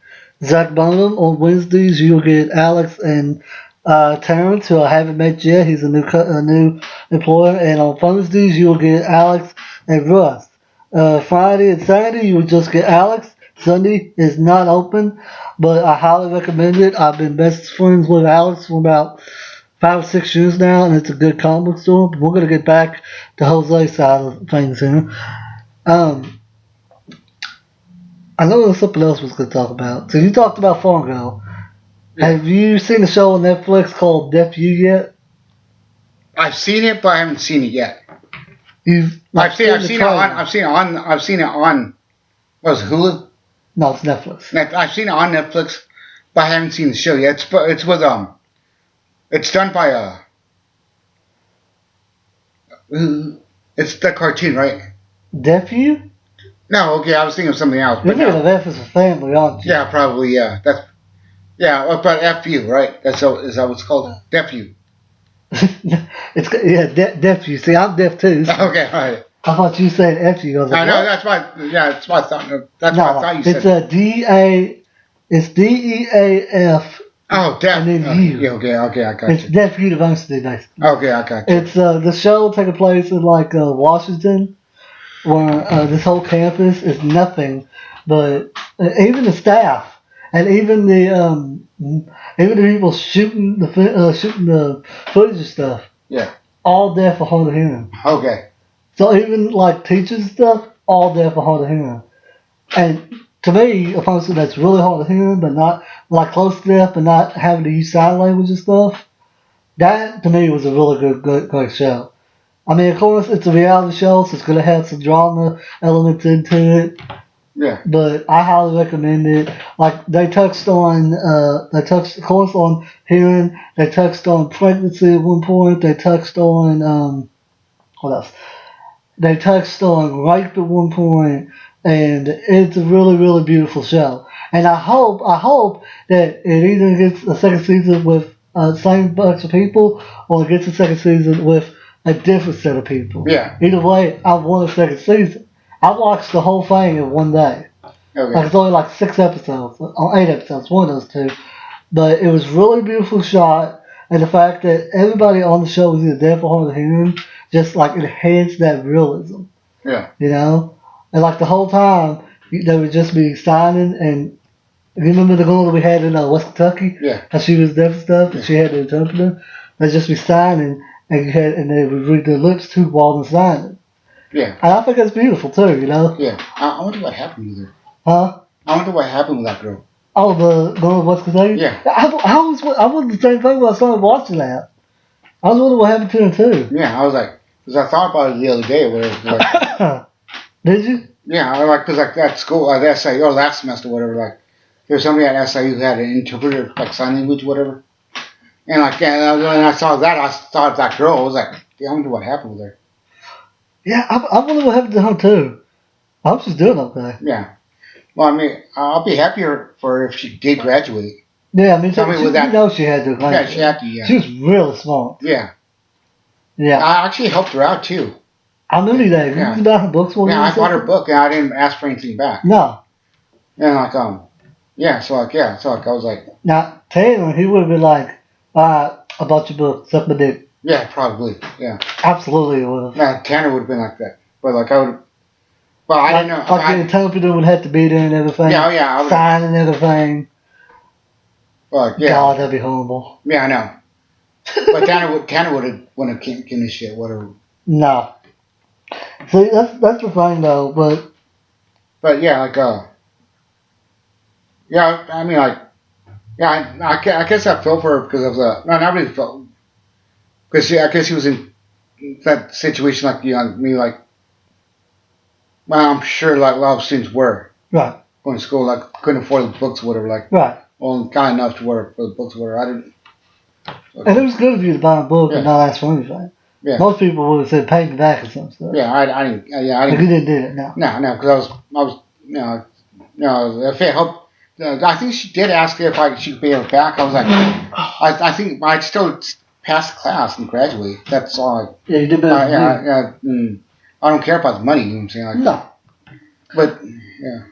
Zach Bonham. On Wednesdays, you'll get Alex and Terrence, who I haven't met yet. He's a new employer. And on Thursdays, you'll get Alex and Russ. Friday and Saturday, you will just get Alex. Sunday is not open, but I highly recommend it. I've been best friends with Alex for about 5 or 6 years now, and it's a good comic book store. But we're going to get back to Jose's side of things here. I know there was something else we was going to talk about. So you talked about Fargo. Yeah. Have you seen the show on Netflix called Deaf You yet? I've seen it, but I haven't seen it yet. I've seen it on. What was it, Hulu? No, it's Netflix. I've seen it on Netflix, but I haven't seen the show yet. It's with it's done by it's the cartoon, right? Deaf You? No, okay, I was thinking of something else. You're thinking of F as a family, aren't you? Yeah, probably, yeah. But F-U, right? Is that what it's called? Deaf You. Deaf You. See, I'm deaf too. So okay, all right. I thought you said F-U. I was like, I know, that's what I thought. That's what I thought you said. It's D-E-A-F. Oh, deaf. And then U. Yeah, okay, I got you. It's Deaf University, basically. Okay, I got you. It's the show taking place in Washington, where this whole campus is nothing but even the staff and even the people shooting the footage and stuff. Yeah. all deaf or hard of hearing. Okay. So even like teachers and stuff, all deaf or hard of hearing. And to me, a person that's really hard of hearing, but not like close to deaf, but not having to use sign language and stuff, that to me was a really great show. I mean, of course, it's a reality show, so it's going to have some drama elements into it. Yeah. But I highly recommend it. Like they touched on, of course, on hearing. They touched on pregnancy at one point. They touched on, what else? They touched on rape at one point, and it's a really beautiful show. And I hope that it either gets a second season with same bunch of people, or it gets a second season with a different set of people. Yeah. Either way, I want a second season. I watched the whole thing in one day. Okay. Like it's only like 6 episodes, or 8 episodes, one of those two. But it was really beautiful shot, and the fact that everybody on the show was either deaf or hard of hearing just like enhanced that realism. Yeah. You know, and like the whole time they would just be signing. And you remember the girl that we had in West Kentucky? Yeah. How she was deaf and stuff, and she had the interpreter. They'd just be signing, and they would read their lips too while they're signing. Yeah. And I think that's beautiful too. You know. Yeah. I wonder what happened with her. Huh? I wonder what happened with that girl. Oh, the girl in West Kentucky? Yeah. I was the same thing when I started watching that. I was wondering what happened to her too. Yeah, I was like, because I thought about it the other day or whatever. Like, Did you? yeah, I like, because like at school, at SIU, or last semester, whatever, like, there was somebody at SIU who had an interpreter, like sign language, whatever. And like, and when I saw that, I thought of that girl. I was like, yeah, I wonder what happened with her. Yeah, I wonder what happened to her too. I hope she's doing okay. Yeah. Well, I mean, I'll be happier for her if she did graduate. Yeah, I mean, Tell me with that. you know she had to. Yeah, she had to, yeah. She was really smart. Yeah. Yeah. I actually helped her out, too. I remember that. Yeah. You bought her books for me? Yeah, I bought her book, and I didn't ask for anything back. No. And like, yeah, so like, I was like. Now, Taylor, he would have been like, I bought your book, suck my dick. Yeah, probably, yeah. Absolutely, it would have. Yeah, Tanner would have been like that. But like, I would. Well, I didn't know. Like the interpreter would have to be there and everything. Yeah, yeah. Sign and everything. Well, yeah. God, that'd be horrible. Yeah, I know. But Tanner wouldn't have given a shit, whatever. No. See, that's the thing though, But yeah, like yeah, I mean like, yeah, I guess I felt for her because of the no, not really felt because I guess she was in that situation like you know, me like. Well, I'm sure like a lot of students were right. Going to school like couldn't afford the books or whatever like. Right. Well, got enough to work for the books or whatever. I didn't. And it was good of you to buy a book and not ask for anything. Yeah. Most people would have said pay me back or some stuff. Yeah, I didn't. Yeah, I didn't. But you didn't do it, no. No, because I was, if it helped, I think she did ask if she could pay her back. I was like, I think I'd still pass the class and graduate. That's all. Yeah, you did better. I don't care about the money. You know what I'm saying? Like, no. But yeah.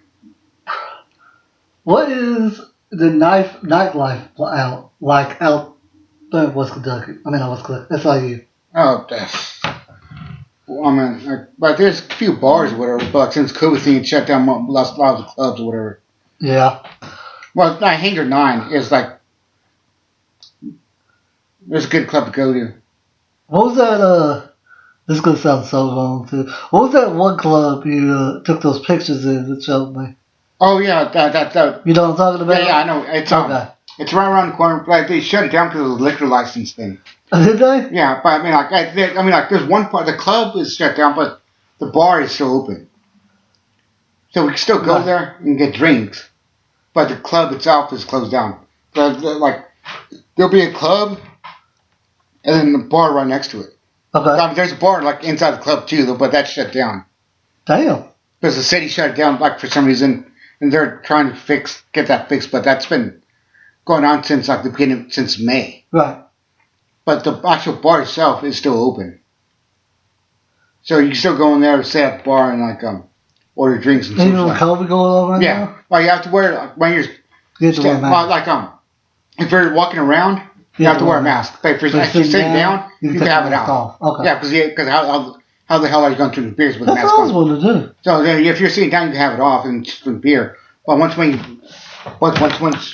What is the nightlife out there in West Kentucky? I mean, not West Kentucky. SIU. Oh, that's. I mean, but there's a few bars or whatever. But since COVID thing shut down a lot of the clubs or whatever. Yeah. Well, Hangar 9 is like. There's a good club to go to. What was that? This is gonna sound so wrong too. What was that one club you took those pictures in that showed me? Oh yeah, that. You know what I'm talking about? Yeah, I know. It's okay. It's right around the corner. Like they shut it down because of the liquor license thing. Did they? Yeah, but I mean, like, there's one part. The club is shut down, but the bar is still open. So we can still go there and get drinks, but the club itself is closed down. Like, there'll be a club, and then the bar right next to it. Okay. I mean, there's a bar like inside the club too, but that's shut down. Damn. Because the city shut it down, like for some reason, and they're trying to get that fixed. But that's been going on since like the beginning, since May. Right. But the actual bar itself is still open. So you can still go in there, sit at the bar, and like order drinks and stuff. Even with COVID going on right now? Yeah. Well, you have to wear like, when you're wear a mask. like if you're walking around, you have to wear a mask. But if you're actually sitting down, you can have it out. Okay. Yeah, because how the hell are you going to drink beers with a mask on? That's on? what I was to do. So if you're sitting down, you can have it off and just drink beer. But once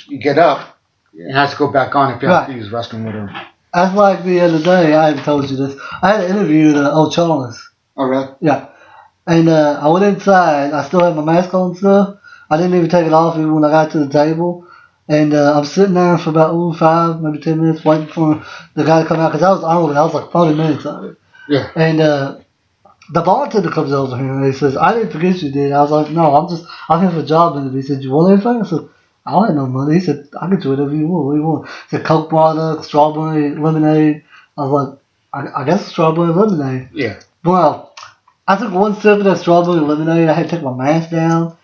you get up, it has to go back on if you have to use the restroom or whatever. That's like the other day. I haven't told you this. I had an interview at O'Charles. Oh, really? Yeah. And I went inside. I still had my mask on and stuff. I didn't even take it off even when I got to the table. And I'm sitting there for about 5, maybe 10 minutes waiting for the guy to come out because I was on it. I was like 40 minutes on it. Yeah. And the bartender comes over here and he says, "I didn't forget you did." I was like, "No, I'm here for a job interview." He said, "You want anything?" I said, "I don't have no money." He said, "I'll get you whatever you want. What do you want?" He said, "Coke product, strawberry lemonade." I was like, I guess strawberry lemonade. Yeah. Well, I took one sip of that strawberry lemonade. I had to take my mask down.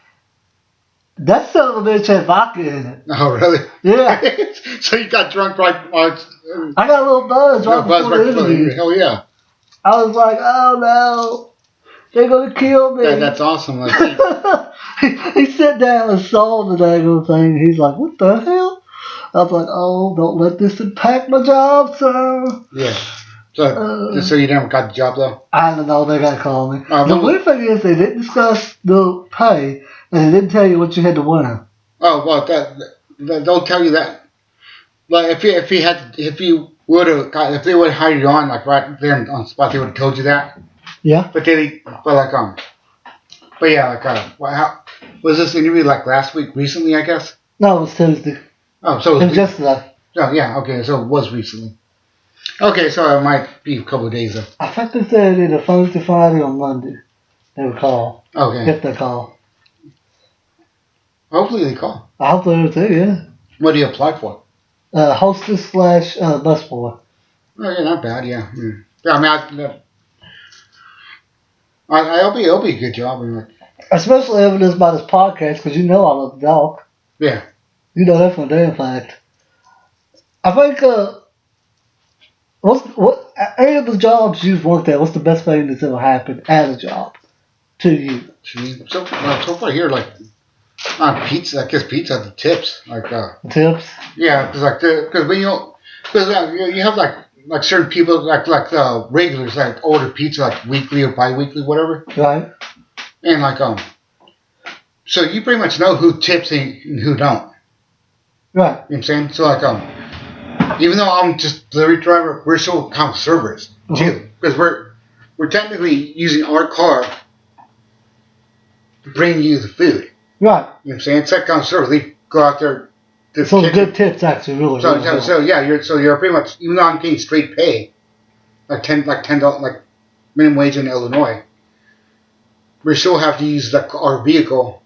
That son of a bitch had vodka in it. Oh, really? Yeah. So you got drunk right? I got a little buzz right Buzz before right the before. interview. Hell yeah. I was like, "Oh no, they're gonna kill me." That's awesome. Like, he sat down and saw the daggone thing. He's like, "What the hell?" I was like, "Oh, don't let this impact my job, sir." yeah. So you never got the job though? I don't know. They gotta call me. The When weird thing is they didn't discuss the pay and they didn't tell you what you had to wear. Oh well, they'll tell you that. Like if you would have if they would have hired you on like right there on the spot, they would have told you that. Yeah. But but yeah, how was this interview like last week? Recently, I guess. No, it was Tuesday. Oh, so It was yesterday. Oh yeah, okay, so it was recently. Okay, so it might be a couple of days though. I think they said either Thursday, Friday, or Monday. They would call. Okay. If they call. Hopefully they call. I hope they do too, yeah. What do you apply for? Hostess / busboy. Oh yeah, not bad. Yeah. Yeah, I mean, it'll be a good job. Especially evidenced by this podcast, because you know I love the dog. Yeah. You know that for a damn fact. I think, any of the jobs you've worked at, what's the best thing that's ever happened at a job to you? So far here, like on pizza, I guess pizza the tips, Tips? yeah, because when you have like certain people like regulars that order pizza like weekly or bi-weekly, whatever, Right? and so you pretty much know who tips and who don't. Right. You know what I'm saying? So even though I'm just delivery driver, we're still kind of servers too, because we're technically using our car to bring you the food. Right. You know what I'm saying? It's that kind of service. They go out there. So the good tips actually really. So yeah, you're pretty much, even though I'm getting straight pay, like $10 like minimum wage in Illinois, we still have to use our vehicle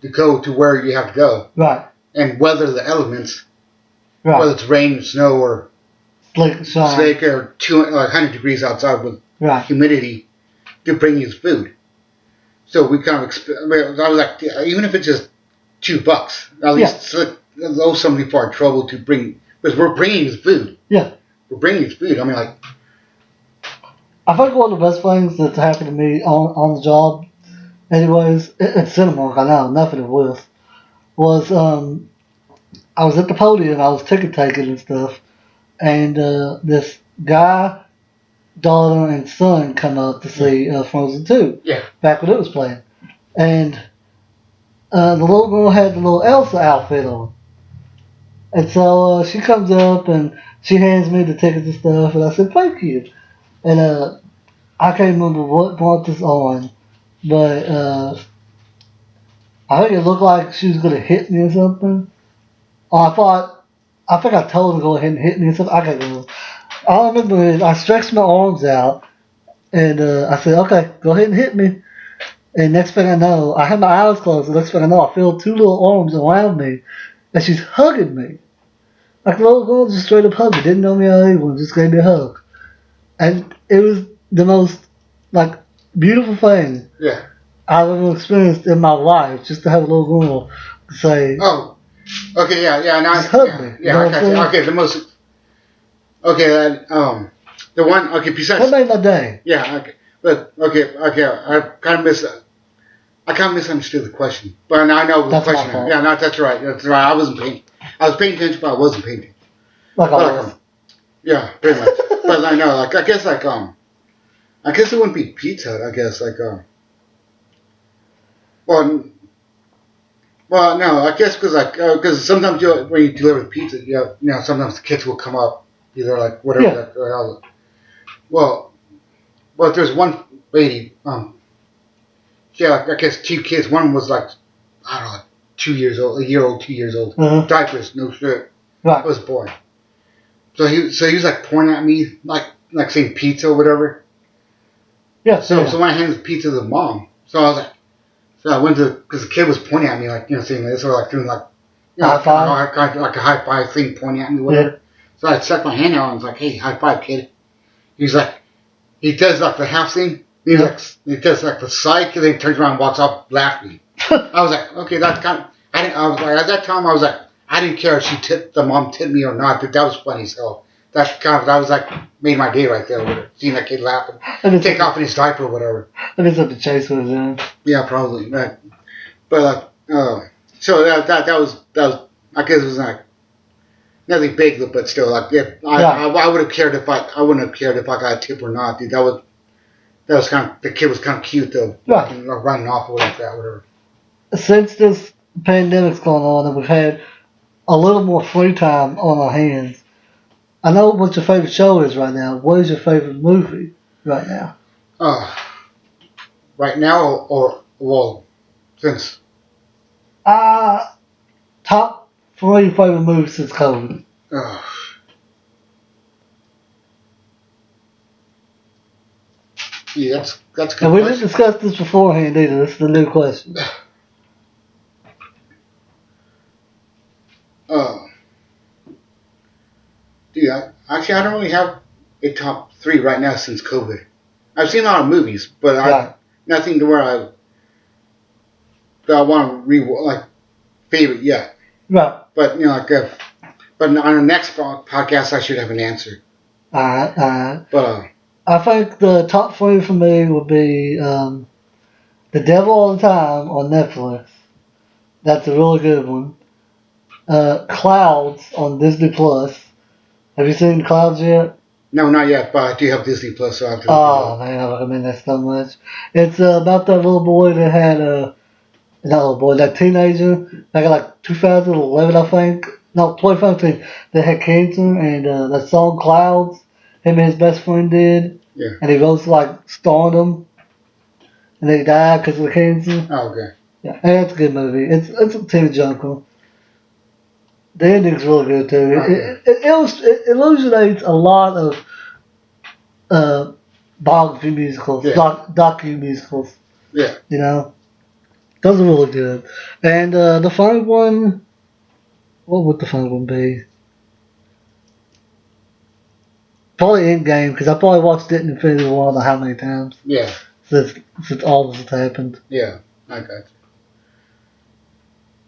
to go to where you have to go. Right. And weather the elements. Right. Whether it's rain, snow, or slick or 100 degrees outside with humidity to bring you the food. So we kind of, I was like, even if it's just $2, at least owe somebody for our trouble to bring, because we're bringing you the food. Yeah. We're bringing you the food. I mean, I think one of the best things that's happened to me on the job, anyways, it's Cinemark, I know, nothing it was I was at the podium, I was ticket taking and stuff, and this guy, daughter, and son come up to see Frozen 2. Yeah. Back when it was playing. And the little girl had the little Elsa outfit on. And so she comes up and she hands me the tickets and stuff, and I said, "Thank you." And I can't remember what brought this on, but I think it looked like she was going to hit me or something. Or I think I told her to go ahead and hit me or something. I can't remember. All I remember is I stretched my arms out and I said, "Okay, go ahead and hit me." And next thing I know, I had my eyes closed. The next thing I know, I feel two little arms around me and she's hugging me. Like the little girl just straight up hugged me. Didn't know me or anyone, just gave me a hug. And it was the most, beautiful thing I've ever experienced in my life, just to have a little girl say, oh, okay, yeah, now just hug me. Yeah, okay, the most, okay, the one, okay, besides, That made my day. yeah, okay, but, okay, I kind of misunderstood the question, but now I know the That's my question. fault. Yeah, no, that's right, I was paying attention, but I wasn't paying attention. Like I was. Yeah, pretty much. But I know, I guess it wouldn't be pizza. I guess well, no, I guess because sometimes when you deliver pizza, sometimes the kids will come up either like whatever. Yeah. Well, well, there's one lady. Yeah, like, I guess two kids. One was like, I don't know, like 2 years old, a year old, 2 years old. Uh-huh. Diapers, no shit. Right. It was a boy. So he was like pointing at me, like saying pizza or whatever. Yeah. So Yeah. so I handed the pizza to the mom. So I was like, so I went to because the kid was pointing at me like saying this or like doing like High five. kind of like a high five thing pointing at me whatever. Yeah. So I stuck my hand out and was like, hey, high five, kid. He's like, he does like the half thing. He does like the psych and then turns around and walks off laughing. I was like, okay, that's kind of. I was like, at that time, I was like, I didn't care if the mom tipped me or not. That was funny as hell. That was like made my day right there with it. Seeing that kid laughing, take off in his diaper or whatever. I guess the chase was in. Yeah, probably. But so that was I guess it was like nothing big, but still like I would have cared if I wouldn't have cared if I got a tip or not, dude. That was kind of the kid was kind of cute though, running off or like that, whatever. Since this pandemic's going on and we've had a little more free time on our hands, I know what your favorite show is right now. What is your favorite movie right now? Right now or well, since Top 3 favorite movies since COVID. Yeah, that's good. And we didn't discuss this beforehand either. This is a new question. Dude, I don't really have a top 3 right now since COVID. I've seen a lot of movies, but nothing to where I want to like favorite yet. Right. But but on the next podcast I should have an answer. Alright. But I think the top 3 for me would be The Devil All the Time on Netflix. That's a really good one. Clouds on Disney Plus. Have you seen Clouds yet? No, not yet, but I do have Disney Plus, so I have to. Oh man, I recommend that so much. It's about that little boy that had not little boy, that teenager back in like 2011, I think. No, 2015, that had cancer, and that song Clouds, him and his best friend did. Yeah. And he rose to like stardom, and they died because of the cancer. Oh, okay. Yeah, and it's a good movie. It's a teen jungle. The ending's really good too. It illuminates a lot of biography musicals, docu musicals. Yeah. You know, those are really good. And the fun one, what would the fun one be? Probably Endgame, because I probably watched it in Infinity War I don't know how many times. Yeah. Since all this has happened. Yeah, I got you.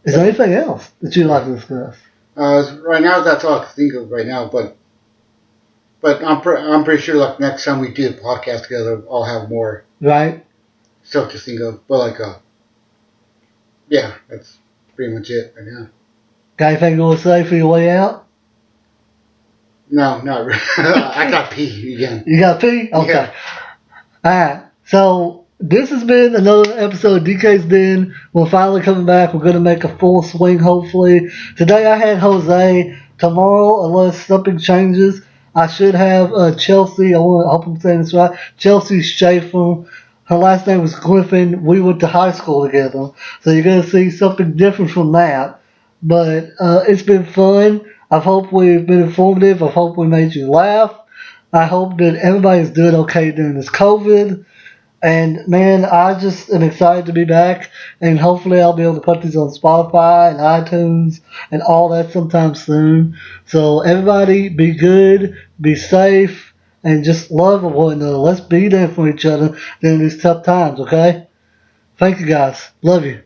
Is there anything else that you'd like to discuss? Right now, that's all I can think of right now. But I'm pretty sure like next time we do a podcast together, I'll have more stuff to think of. But yeah, that's pretty much it right now. Got anything you want to say for your way out? No, not really. I got pee again. You got pee? Okay. Yeah. Alright. So this has been another episode of DK's Den. We're finally coming back. We're going to make a full swing, hopefully. Today I had Jose. Tomorrow, unless something changes, I should have Chelsea. I hope I'm saying this right. Chelsea Schaefer. Her last name was Griffin. We went to high school together. So you're going to see something different from that. But it's been fun. I hope we've been informative. I hope we made you laugh. I hope that everybody's doing okay during this COVID. And man, I just am excited to be back. And hopefully I'll be able to put these on Spotify and iTunes and all that sometime soon. So everybody be good, be safe, and just love one another. Let's be there for each other during these tough times, okay? Thank you guys. Love you.